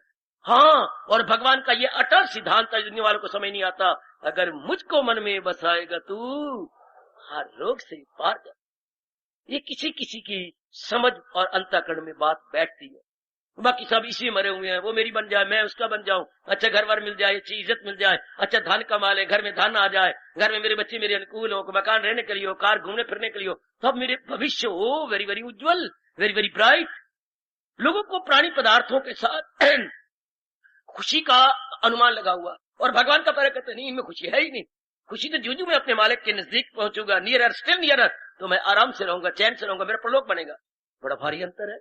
हाँ, और भगवान का ये अटल सिद्धांत दुनिया वालों को समझ नहीं आता, अगर मुझको मन में बसाएगा तू हर रोग से पार जा। ये किसी किसी की समझ और अंतःकरण में बात बैठती है, बाकी सब इसी में मरे हुए हैं, वो मेरी बन जाए, मैं उसका बन जाऊं, अच्छा घर बार मिल जाए, अच्छी इज्जत मिल जाए, अच्छा धन कमा ले, घर में धन आ जाए, घर में मेरे बच्चे मेरे अनुकूल हो, मकान रहने के लिए हो, कार घूमने फिरने के लिए हो, तब मेरे भविष्य हो वेरी वेरी उज्जवल, वेरी वेरी ब्राइट। लोगों को प्राणी पदार्थों के साथ खुशी का अनुमान लगा हुआ, और भगवान का पैर कहते नहीं, इनमें खुशी है ही नहीं। खुशी तो जूझू मैं अपने मालिक के नजदीक पहुंचूंगा, नियर स्टिल नियर, तो मैं आराम से रहूंगा, चैन से रहूंगा, मेरा प्रलोक बनेगा। बड़ा भारी अंतर है,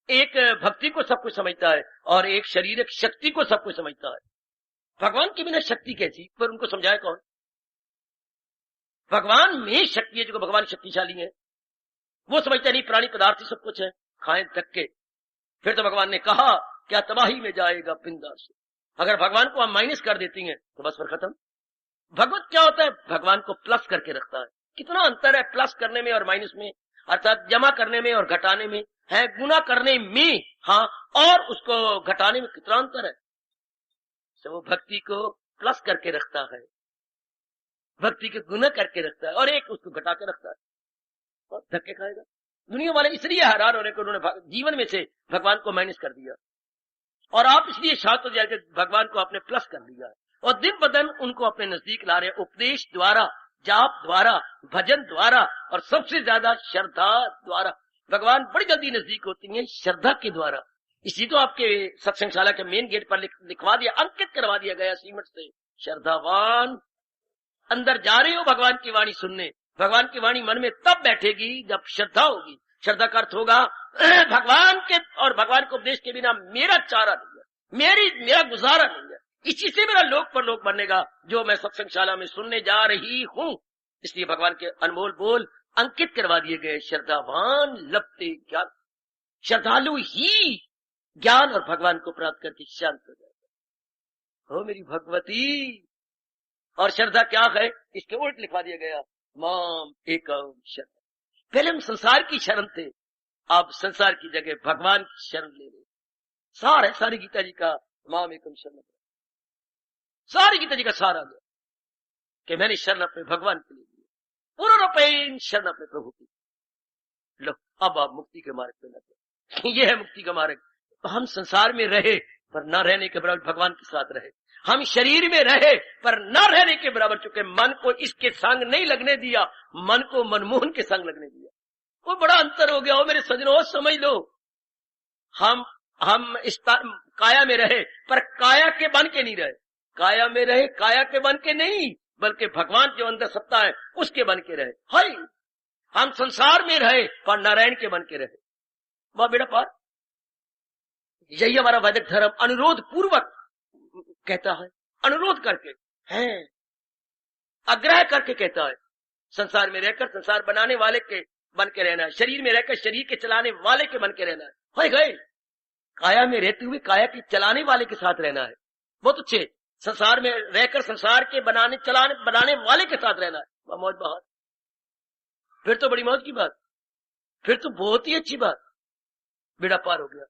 एक भक्ति को सब कुछ समझता है और एक शारीरिक शक्ति को सब कुछ समझता है। भगवान के बिना शक्ति कैसी, पर उनको समझाया कौन? भगवान में शक्ति है, जो भगवान शक्तिशाली है, वो समझता नहीं प्राणी पदार्थ ही सब कुछ है, खाएं तक के। फिर तो भगवान ने कहा क्या तबाही में जाएगा पिंदा से। अगर भगवान को हम माइनस कर देती हैं तो बस फिर खत्म। भगवत क्या होता है, भगवान को प्लस करके रखता है। कितना अंतर है प्लस करने में और माइनस में, अर्थात जमा करने में और घटाने में है, गुना करने में, हाँ, और उसको घटाने में कितना अंतर है। तो वो भक्ति को प्लस करके रखता है, भक्ति के गुना करके रखता है, और एक उसको घटा के रखता है, और धक्के खाएगा। दुनिया वाले इसलिए हैरान होने को उन्होंने जीवन में से भगवान को माइनस कर दिया, और आप इसलिए शांत हो जाए भगवान को आपने प्लस कर दिया है, और दिन ब दिन उनको अपने नजदीक ला रहे, उपदेश द्वारा, जाप द्वारा, भजन द्वारा, और सबसे ज्यादा श्रद्धा द्वारा। भगवान बड़ी जल्दी नजदीक होती है श्रद्धा के द्वारा। इसी तो आपके सत्संगशाला के मेन गेट पर लिखवा दिया, अंकित करवा दिया गया सीमेंट से, श्रद्धावान। अंदर जा रहे हो भगवान की वाणी सुनने, भगवान की वाणी मन में तब बैठेगी जब श्रद्धा होगी। श्रद्धा का अर्थ होगा भगवान के और भगवान के उपदेश के बिना मेरा चारा नहीं है, मेरा गुजारा नहीं है। इसी से मेरा लोक पर लोक बनेगा जो मैं सत्संगशाला में सुनने जा रही हूँ। इसलिए भगवान के अनमोल बोल अंकित करवा दिए गए, श्रद्धावान लपते ज्ञान। श्रद्धालु ही ज्ञान और भगवान को प्राप्त करके शांत हो जाएगा। हो मेरी भगवती। और श्रद्धा क्या है, इसके उल्ट लिखवा दिया गया, माम एकम शरण। पहले हम संसार की शरण थे, अब संसार की जगह भगवान की शरण ले रहे। सार है सारी गीता जी का, माम एकम शरण। सारी गीता जी का सार आ गया कि मैंने शरण अपने भगवान के लिए दी, पूर्ण रूपेण शरण अपने प्रभु की। लो अब आप मुक्ति के मार्ग पे लगे। ये है मुक्ति का मार्ग। तो हम संसार में रहे पर न रहने के बराबर भगवान के साथ रहे, हम शरीर में रहे पर न रहने के बराबर, चुके मन को इसके संग नहीं लगने दिया, मन को मनमोहन के संग लगने दिया। वो बड़ा अंतर हो गया हो मेरे सजनों, समझ लो। हम इस काया में रहे पर काया के बन के नहीं रहे, काया में रहे काया के बन के नहीं, बल्कि भगवान जो अंदर सत्ता है उसके बन के रहे। हाय, हम संसार में रहे पर नारायण के बन के रहे। वह बेड़ा पार। यही हमारा वैदिक धर्म अनुरोध पूर्वक कहता है, अनुरोध करके है, आग्रह करके कहता है, संसार में रहकर संसार बनाने वाले के बन के रहना है, शरीर में रहकर शरीर के चलाने वाले के बन के रहना है। हो गए, काया में रहते हुए काया के चलाने वाले के साथ रहना है। बहुत अच्छे, संसार में रहकर संसार के बनाने वाले के साथ रहना है। मौज बहुत, फिर तो बड़ी मौज की बात, फिर तो बहुत ही अच्छी बात, बेड़ा पार हो गया।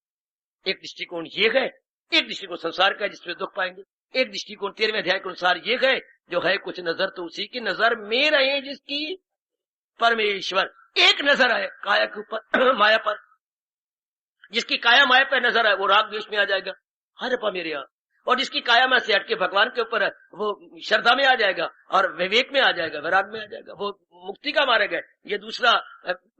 एक दृष्टिकोण ये है, एक दृष्टिकोण संसार का जिसमें दुख पाएंगे, एक दृष्टिकोण 13वें अध्याय के अनुसार ये है, जो है कुछ नजर तो उसी की नजर में रहे जिसकी परमेश्वर। एक नजर है काया के ऊपर माया पर, जिसकी काया माया पर नजर है वो राग द्वेष में आ जाएगा, हर पा मेरे यहाँ। और जिसकी काया में से हटके भगवान के ऊपर है वो श्रद्धा में आ जाएगा और विवेक में आ जाएगा, वैराग में आ जाएगा, वो मुक्ति का मार्ग है। ये दूसरा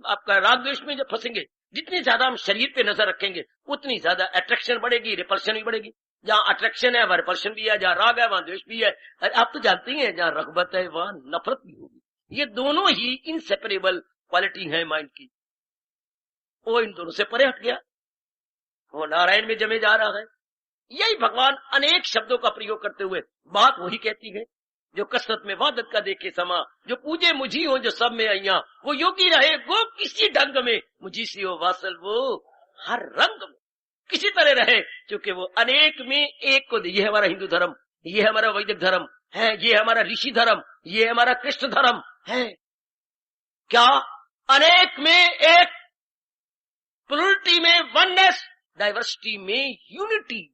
आपका राग द्वेष में जब फंसेंगे, जितनी ज्यादा हम शरीर पे नजर रखेंगे उतनी ज्यादा अट्रैक्शन बढ़ेगी, रिपल्शन भी बढ़ेगी। जहाँ अट्रैक्शन है वहां रिपल्शन भी है, जहाँ राग है वहां द्वेष भी है। आप तो जानते ही हैं, जहाँ रगबत है वहां नफरत भी होगी। ये दोनों ही इनसेपरेबल क्वालिटी है माइंड की। वो इन दोनों से परे हट गया, वो नारायण में जमे जा रहा है। यही भगवान अनेक शब्दों का प्रयोग करते हुए बात वही कहती है, जो कसरत में वादत का देखे समा, जो पूजे मुझी हो जो सब में अइया, वो योगी रहे वो किसी ढंग में, मुझी सी हो वासल वो हर रंग में, किसी तरह रहे, क्योंकि वो अनेक में एक को। ये हमारा हिंदू धर्म, ये हमारा वैदिक धर्म है, ये हमारा ऋषि धर्म, ये हमारा कृष्ण धर्म है। क्या अनेक में एक, प्लुरलिटी में वननेस, डाइवर्सिटी में यूनिटी।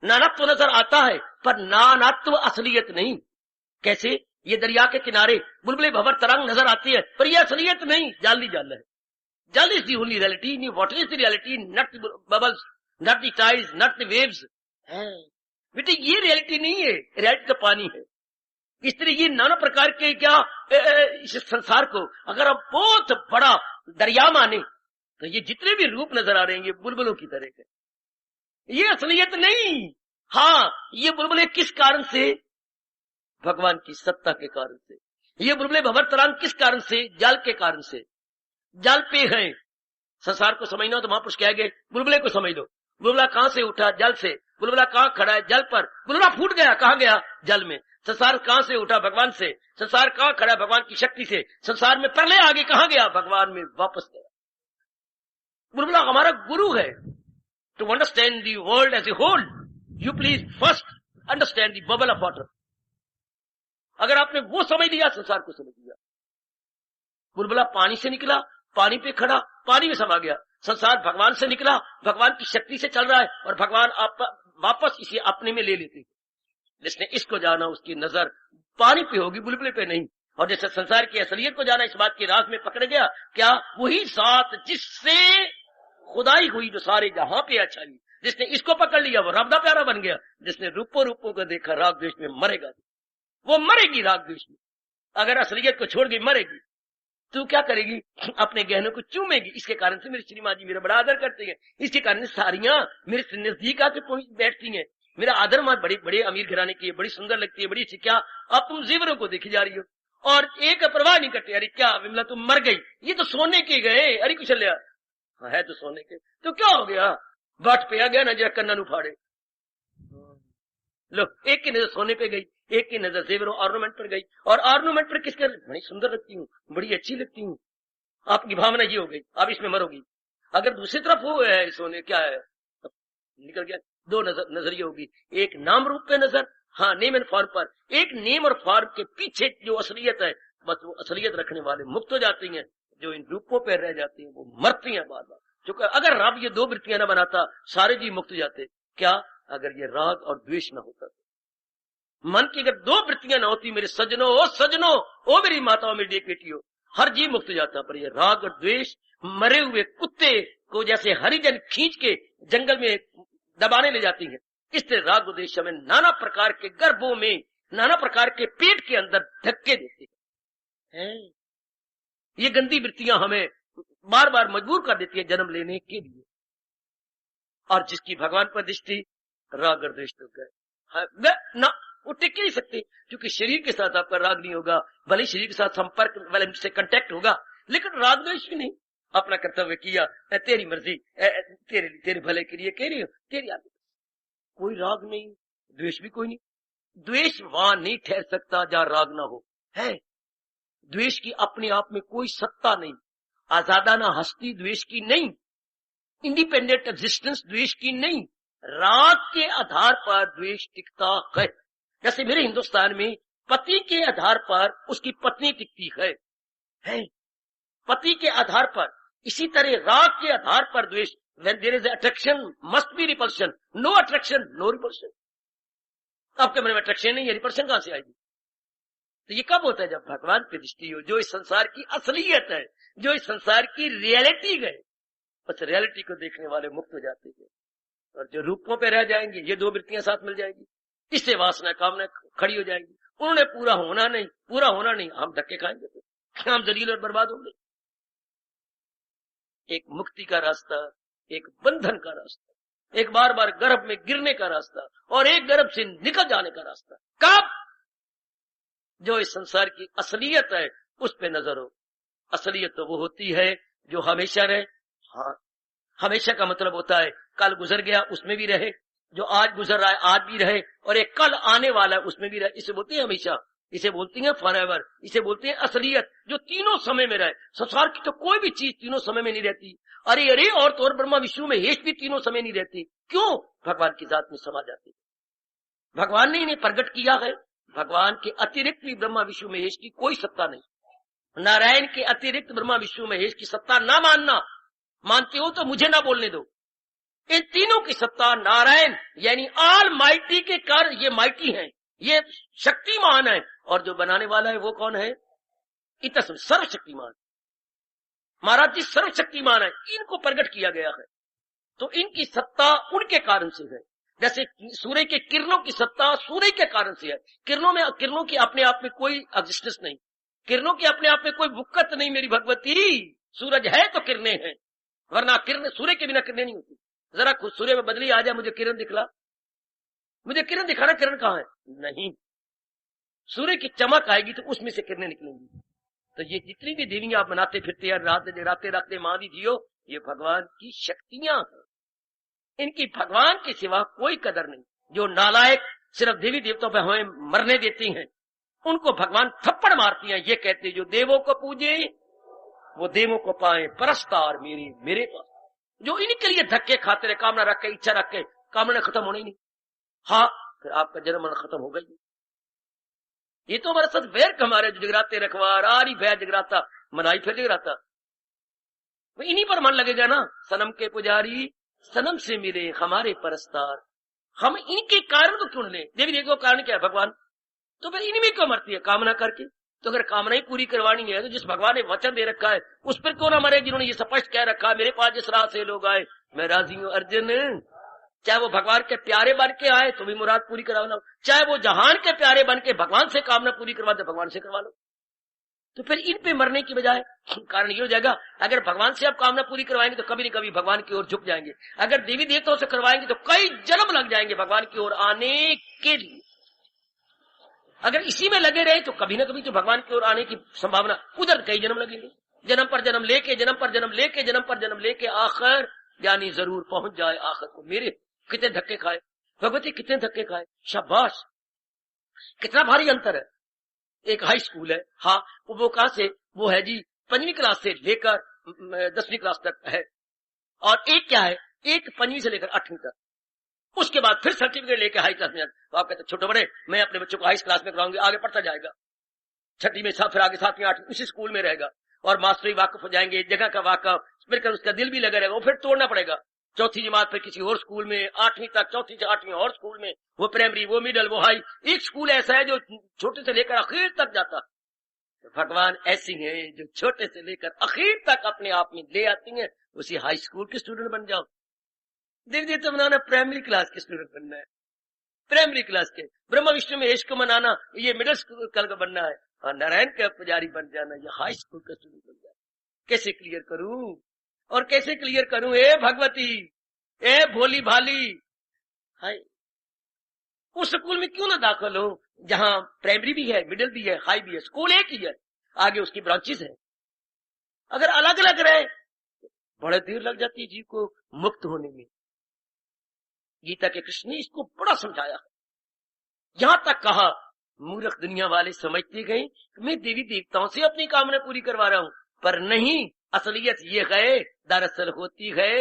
नानत्व नजर आता है पर नानत्व असलियत नहीं। कैसे? ये दरिया के किनारे बुलबुले भंवर तरंग नजर आती है पर यह असलियत नहीं, जाली जाल है। जाल is the only reality, what is the reality? Not the bubbles, not the tides, not the waves. बेटे ये रियलिटी नहीं है, रियलिटी तो पानी है। इस तरह ये नाना प्रकार के क्या इस संसार को अगर हम बहुत बड़ा दरिया माने तो ये जितने भी रूप नजर आ रहे हैं ये बुलबुलों की तरह के, ये असलियत नहीं। हाँ, ये बुलबुले किस कारण से? भगवान की सत्ता के कारण से। ये बुलबुले भंवर तरंग किस कारण से? जल के कारण से। जल पे है, संसार को समझना हो तो महापुरुष कह गए बुलबुले को समझ लो। बुलबुला कहां से उठा? जल से। बुलबुला कहां खड़ा है? जल पर। बुलबुला फूट गया, कहां गया? जल में। संसार कहां से उठा? भगवान से। संसार कहां खड़ा है? भगवान की शक्ति से। संसार में पहले आगे कहां गया? भगवान में वापस गया। बुलबुला हमारा गुरु है। To understand the world as a whole, you please first understand the bubble of water. अगर आपने वो समझ लिया, संसार को समझ लिया। बुलबुला पानी से निकला, पानी पे खड़ा, पानी में समा गया। संसार भगवान से निकला, भगवान की शक्ति से चल रहा है और भगवान आप वापस इसे अपने में ले लेते हैं। जिसने इसको जाना उसकी नजर पानी पे होगी, बुलबुले पे नहीं। और जैसे संसार की असलियत को जाना इस बात की राज में पकड़ गया, क्या वही साथ जिससे खुदाई हुई जो सारे जहां पे अच्छाई, जिसने इसको पकड़ लिया वो रब दा प्यारा बन गया। जिसने रूपों को देखा राग द्वेष में मरेगा, वो मरेगी राग द्वेष में। अगर असलियत को छोड़ गई मरेगी। तू क्या करेगी? अपने गहनों को चूमेगी। इसके कारण से मेरी श्रीमां जी मेरा बड़ा आदर करती है, इसके कारण से सारियां मेरे नजदीक आके बैठती हैं। मेरा आदर मां बड़े बड़े अमीर घराने की है, बड़ी सुंदर लगती है, बड़ी अच्छी। क्या अब तुम जेवरों को देखी जा रही हो और एक परवाह नहीं करती? अरे क्या विमला तुम मर गई, ये तो सोने के गए। अरे कुछ लिया है तो सोने के, तो क्या हो गया? बाट पे आ गया ना जरा कन्ना उफाड़े। लो, एक की नजर सोने पे गई, एक की नजर जेवरों ऑर्नामेंट पर गई। और ऑर्नामेंट पर किसके? बड़ी सुंदर लगती हूँ, बड़ी अच्छी लगती हूँ। आपकी भावना ये हो गई, अब इसमें मरोगी। अगर दूसरी तरफ वो है सोने, क्या है? निकल गया। दो नजरिए होगी, एक नाम रूप पे नजर, हाँ नेम एंड फॉर्म पर, एक नेम और फॉर्म के पीछे जो असलियत है, बस वो असलियत रखने वाले मुक्त हो जाती हैं। जो इन रूपों पे रह जाती हैं वो मरती हैं बार बार। क्योंकि अगर रब ये दो वृत्तियां न बनाता सारे जी मुक्त जाते। क्या? अगर ये राग और द्वेष न होता तो। मन की अगर दो वृत्तियां न होती, मेरे सजनों ओ सजनों, ओ मेरी माताओं मेरी बेटियों, हर जीव मुक्त जाता। पर ये राग और द्वेष मरे हुए कुत्ते को जैसे हरिजन खींच के जंगल में दबाने ले जाती है, इस तरह राग और द्वेष हमें नाना प्रकार के गर्भों में, नाना प्रकार के पेट के अंदर धक्के देते हैं। ये गंदी वृत्तियां हमें बार बार मजबूर कर देती है जन्म लेने के लिए। और जिसकी भगवान पर दृष्टि, राग और द्वेष तो गए ना, वो टिक नहीं सकते। क्योंकि शरीर के साथ आपका राग नहीं होगा, भले शरीर के साथ संपर्क वाले से कांटेक्ट होगा, लेकिन राग द्वेष भी नहीं। अपना कर्तव्य किया, तेरी मर्जी, तेरे भले के लिए कह रही हो, तेरी आज्ञा। कोई राग नहीं, द्वेष भी कोई नहीं। द्वेष वहां नहीं ठहर सकता जहां राग ना हो। है द्वेष की अपने आप में कोई सत्ता नहीं, आजादाना हस्ती द्वेष की नहीं, इंडिपेंडेंट एग्जिस्टेंस द्वेष की नहीं। राग के आधार पर द्वेष टिकता है। जैसे मेरे हिंदुस्तान में पति के आधार पर उसकी पत्नी टिकती है, पति के आधार पर। इसी तरह राग के आधार पर द्वेष, when there is attraction must be repulsion, no attraction no repulsion। आपके मन में अट्रैक्शन नहीं है, रिपल्शन कहां से आएगी? तो ये कब होता है? जब भगवान की दृष्टि हो, जो इस संसार की असलियत है, जो इस संसार की रियलिटी है, उस रियलिटी को देखने वाले मुक्त हो जाते हैं। और जो रूपों पे रह जाएंगे, ये दो वृत्तियां साथ मिल जाएंगी, इससे वासना कामना खड़ी हो जाएगी। उन्होंने पूरा होना नहीं, हम धक्के खाएंगे, तो हम जलील और बर्बाद होंगे। एक मुक्ति का रास्ता, एक बंधन का रास्ता, एक बार बार गर्भ में गिरने का रास्ता, और एक गर्भ से निकल जाने का रास्ता। कब? जो इस संसार की असलियत है उस पे नजर हो। असलियत तो वो होती है जो हमेशा रहे। हाँ, हमेशा का मतलब होता है कल गुजर गया उसमें भी रहे, जो आज गुजर रहा है आज भी रहे, और एक कल आने वाला है उसमें भी रहे। इसे बोलते हैं हमेशा, इसे बोलती हैं फॉरएवर, इसे बोलते हैं असलियत, जो तीनों समय में रहे। संसार की तो कोई भी चीज तीनों समय में नहीं रहती। अरे और तो और ब्रह्मा विष्णु में हेश भी तीनों समय नहीं रहती। क्यों? भगवान की जात में समा जाती। भगवान ने इन्हें प्रकट किया है। भगवान के अतिरिक्त भी ब्रह्मा विष्णु महेश की कोई सत्ता नहीं। नारायण के अतिरिक्त ब्रह्मा विष्णु महेश की सत्ता ना मानना, मानते हो तो मुझे ना बोलने दो। इन तीनों की सत्ता नारायण यानी ऑल माइटी के कार्य, ये माइटी हैं, ये शक्तिमान है। और जो बनाने वाला है वो कौन है? इतना सर्वशक्तिमान। महाराज जी सर्वशक्तिमान है, इनको प्रकट किया गया है। तो इनकी सत्ता उनके कारण से है। जैसे सूर्य के किरणों की सत्ता सूर्य के कारण से है। किरणों की अपने आप में कोई एग्जिस्टेंस नहीं, किरणों के अपने आप में कोई बुक्कत नहीं। मेरी भगवती, सूरज है तो किरणें हैं, वरना किरण, सूर्य के बिना किरणें नहीं होती। जरा खुद सूर्य में बदली आ जाए, मुझे किरण दिखला, मुझे किरण दिखाना, किरण कहां है? नहीं, सूर्य की चमक आएगी तो उसमें से किरणें निकलेंगी। तो ये जितनी भी देवियां आप बनाते फिरते हैं, राते राते माँ दी जियो, ये भगवान की शक्तियां हैं। इनकी भगवान के सिवा कोई कदर नहीं। जो नालायक सिर्फ देवी देवताओं पर हमें मरने देती हैं, उनको भगवान थप्पड़ मारती हैं। ये कहते हैं जो देवों को पूजे वो देवों को पाए, परस्तार मेरे पास। जो इनके लिए धक्के खाते रहे, कामना रख के, इच्छा रख के, कामना खत्म होनी नहीं। हाँ, फिर आपका जन्म खत्म हो गई। ये तो हमारे साथ वैर हमारे जगराते रखवार आरी भय जगराता मनाई, फिर जगराता इन्हीं पर मन लगेगा ना। सनम के पुजारी सनम से मिले हमारे परस्तार। हम इनके कारण तो क्यों ले? देवी देवों का कारण क्या है? भगवान। तो फिर इनमें क्यों मरती है? कामना करके। तो अगर कामना ही पूरी करवानी है तो जिस भगवान ने वचन दे रखा है उस पर क्यों ना मरे, जिन्होंने ये स्पष्ट कह रखा है मेरे पास जिस राह से लोग आए मैं राजी हूं अर्जुन। चाहे वो भगवान के प्यारे बन के आए तो भी मुराद पूरी करवा लो, चाहे वो जहान के प्यारे बन के भगवान से कामना पूरी करवा दे, भगवान से करवा लो। तो फिर इन पे मरने की बजाय कारण ये हो जाएगा, अगर भगवान से आप कामना पूरी करवाएंगे तो कभी न कभी भगवान की ओर झुक जाएंगे। अगर देवी देवताओं से करवाएंगे तो कई जन्म लग जाएंगे भगवान की ओर आने के लिए। अगर इसी में लगे रहे तो कभी न कभी तो भगवान की ओर आने की संभावना, उधर कई जन्म लगेंगे। जन्म पर जन्म लेके, जन्म पर जन्म लेके, जन्म पर जन्म लेके आखिर ज्ञानी जरूर पहुंच जाए आखिर को। मेरे कितने धक्के खाए भगवती, कितने धक्के खाए, शाबाश। कितना भारी अंतर है। एक हाई स्कूल है, हाँ, वो कहां से? वो है जी 5वीं क्लास से लेकर 10वीं क्लास तक है। और एक क्या है, एक 5वीं से लेकर 8वीं तक। उसके बाद फिर सर्टिफिकेट लेकर हाई क्लास में। तो आप कहते छोटे बड़े, मैं अपने बच्चों को हाई क्लास में कराऊंगी, आगे पढ़ता जाएगा, 6वीं में फिर आगे 7वीं 8वीं उसी स्कूल में रहेगा, और मास्टरी वाकफ हो जाएंगे, जगह का वाकफ, फिर उसका दिल भी लगा रहेगा, वो फिर तोड़ना पड़ेगा। 4वीं जमात फिर किसी और स्कूल में, 8वीं तक, 4वीं से 8वीं और स्कूल में, वो प्राइमरी, वो मिडल, वो हाई। एक स्कूल ऐसा है जो छोटे से लेकर आखिर तक जाता। तो भगवान ऐसी है जो छोटे से लेकर आखिर तक अपने आप में ले आती है। उसी हाई स्कूल के स्टूडेंट बन जाओ। देवी तो बनाना प्राइमरी क्लास के स्टूडेंट बनना है, प्राइमरी क्लास के। ब्रह्मा विष्णु में को मनाना, ये मिडिल स्कूल कल का बनना है, और नारायण का पुजारी बन जाना, ये हाई स्कूल का स्टूडेंट बन जाना। कैसे क्लियर करूं और कैसे क्लियर करूं? ए भगवती, ए भोली भाली, हाय, उस स्कूल में क्यों ना दाखिल हो जहां प्राइमरी भी है, मिडिल भी है, हाई भी है, स्कूल एक ही है, आगे उसकी ब्रांचेस है। अगर अलग अलग रहे बड़े देर लग जाती है जीव को मुक्त होने में। गीता के कृष्ण ने इसको बड़ा समझाया, यहां तक कहा मूर्ख दुनिया वाले समझते गए मैं देवी देवताओं से अपनी कामना पूरी करवा रहा हूं, पर नहीं, असलियत ये है दरअसल होती है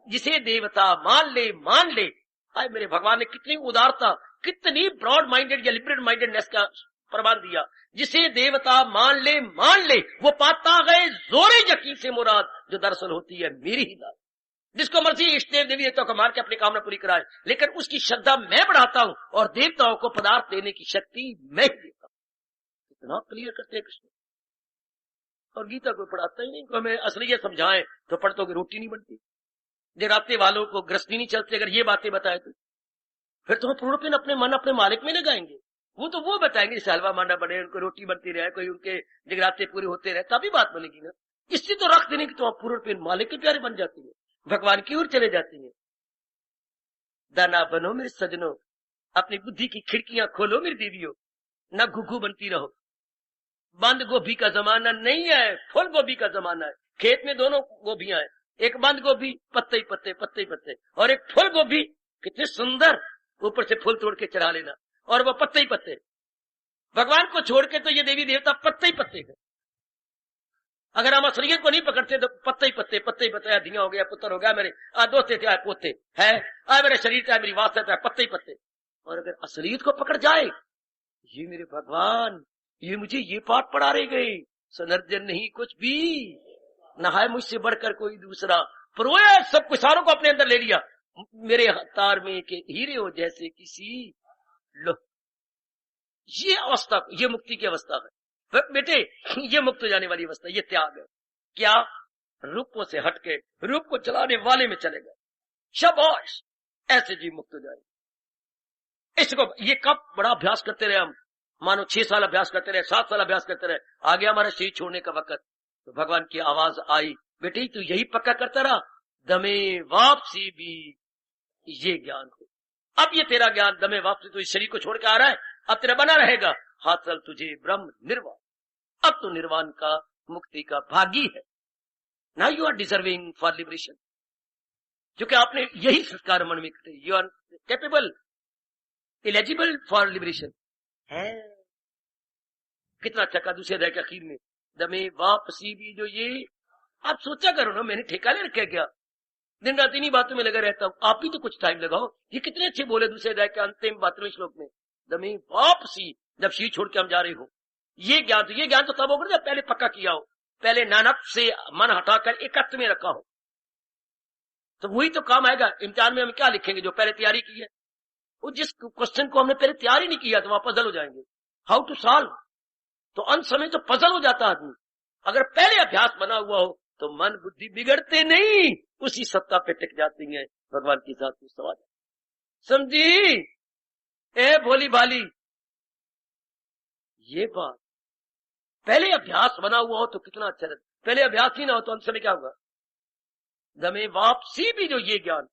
जिसे देवता मान ले। हाय मेरे भगवान ने कितनी उदारता, कितनी ब्रॉड माइंडेड या लिबरेट माइंडेडनेस का प्रमाण दिया। जिसे देवता मान ले वो पाता गए जोरे यकीन से मुराद, जो दरअसल होती है मेरी ही दात। जिसको मर्जी इष्ट देव देवी देवताओं को मार के अपनी कामना पूरी कराए, लेकिन उसकी श्रद्धा मैं बढ़ाता हूं और देवताओं को पदार्थ देने की शक्ति मैं ही देता हूं। इतना क्लियर करते हैं कृष्ण। और गीता को पढ़ाता ही नहीं, को हमें असलियत समझाएं तो पढ़तों की रोटी नहीं बनती, जगराते वालों को गृहस्थी नहीं चलती। अगर ये बातें बताए तो फिर तो हम पूर्णपिन अपने मन अपने मालिक में लगाएंगे। वो बताएंगे जैसे हलवा मांडा बने, उनको रोटी बनती रहे, कोई उनके जगराते पूरे होते रहे, तभी बात बनेगी ना। इससे तो रख देने की तो आप पूर्णपिन मालिक के प्यारे बन जाती है, भगवान की ओर चले जाती है। दाना बनो मेरे सजनों, अपनी बुद्धि की खिड़कियां खोलो मेरी देवियों, न घुघू बनती रहो। बंद गोभी का जमाना नहीं है, फूल गोभी का जमाना है। खेत में दोनों गोभियां हैं, एक बंद गोभी पत्ते ही पत्ते पत्ते ही पत्ते, और एक फूल गोभी कितने सुंदर, ऊपर से फूल तोड़ के चढ़ा लेना, और वो पत्ते ही पत्ते। भगवान को छोड़ के तो ये देवी देवता पत्ते ही पत्ते हैं। अगर हम असलियत को नहीं पकड़ते तो पत्ते ही पत्ते पत्ते ही पत्ते, धिया हो गया, पुत्र हो गया, मेरे दोस्ते थे पोते है, मेरे शरीर चाहे मेरी वास्ता चाहे पत्ते ही पत्ते। और अगर असलियत को पकड़ जाए, ये मेरे भगवान ये मुझे ये पाठ पढ़ा रहे गए, सनर्जन नहीं कुछ भी, नहाए मुझसे बढ़कर कोई दूसरा, परोया सब कुछ सारों को अपने अंदर ले लिया। मेरे तार में के हीरे हो जैसे किसी लो। ये अवस्था, ये मुक्ति की अवस्था है बेटे, ये मुक्त हो जाने वाली अवस्था, ये त्याग है। क्या? रूपों से हटके रूप को चलाने वाले में चले गए। शाबाश, ऐसे जीव मुक्त हो जाए। इसको ये कब बड़ा अभ्यास करते रहे हम, मानो 6 साल अभ्यास करते रहे, 7 साल अभ्यास करते रहे, आ गया हमारा शरीर छोड़ने का वक्त, तो भगवान की आवाज आई, बेटे तू यही पक्का करता रहा, दमे वापसी भी ये ज्ञान हो। अब ये तेरा ज्ञान दमे वापसी, तो इस शरीर को छोड़ के आ रहा है, अब तेरा बना रहेगा, हासिल तुझे ब्रह्म निर्वाण। अब तो निर्वाण का, मुक्ति का भागी है। Now you are deserving for liberation, क्योंकि आपने यही संस्कार मन में करे, you are capable, eligible for liberation है। कितना अच्छा का दूसरे अध्याय के आखिर में, दमे वापसी भी जो ये, आप सोचा करो ना, मैंने ठेका ले रखा क्या, दिन रात इन्हीं बातों में लगा रहता हूं, आप ही तो कुछ टाइम लगाओ। ये कितने अच्छे बोले दूसरे अध्याय के अंतिम 12वें श्लोक में, दमे वापसी, जब शरीर छोड़ के हम जा रहे हो, ये ज्ञान तो तब होगा जब पहले पक्का किया हो, पहले नानक से मन हटाकर एकत्व में रखा हो, तो वही तो काम आएगा। इम्तिहान में हम क्या लिखेंगे जो पहले तैयारी की है, वो जिस क्वेश्चन को हमने पहले तैयारी नहीं किया तो वहां पजल हो जाएंगे, हाउ टू सॉल्व। तो अंत समय तो पजल हो जाता आदमी। अगर पहले अभ्यास बना हुआ हो तो मन बुद्धि बिगड़ते नहीं, उसी सत्ता पे टिक जाती है, भगवान की जात में सवाल। समझी ए भोली भाली, ये बात पहले अभ्यास बना हुआ हो तो कितना अच्छा रहता, पहले अभ्यास ही ना हो तो अंत समय क्या होगा, दमे वापसी भी जो ये ज्ञान,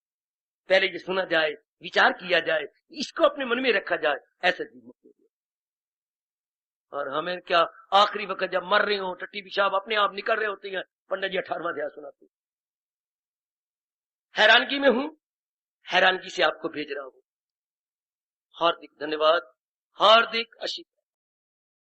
पहले ये सुना जाए, विचार किया जाए, इसको अपने मन में रखा जाए, ऐसा जीवन मुक्त हो गया। और हमें क्या, आखिरी वक्त जब मर रहे हो, टट्टी पिशाब अपने आप निकल रहे होते हैं, पंडित जी 18वां अध्याय सुनाते, हैरानगी में हूं, हैरानगी से आपको भेज रहा हूं। हार्दिक धन्यवाद, हार्दिक आशीर्वाद।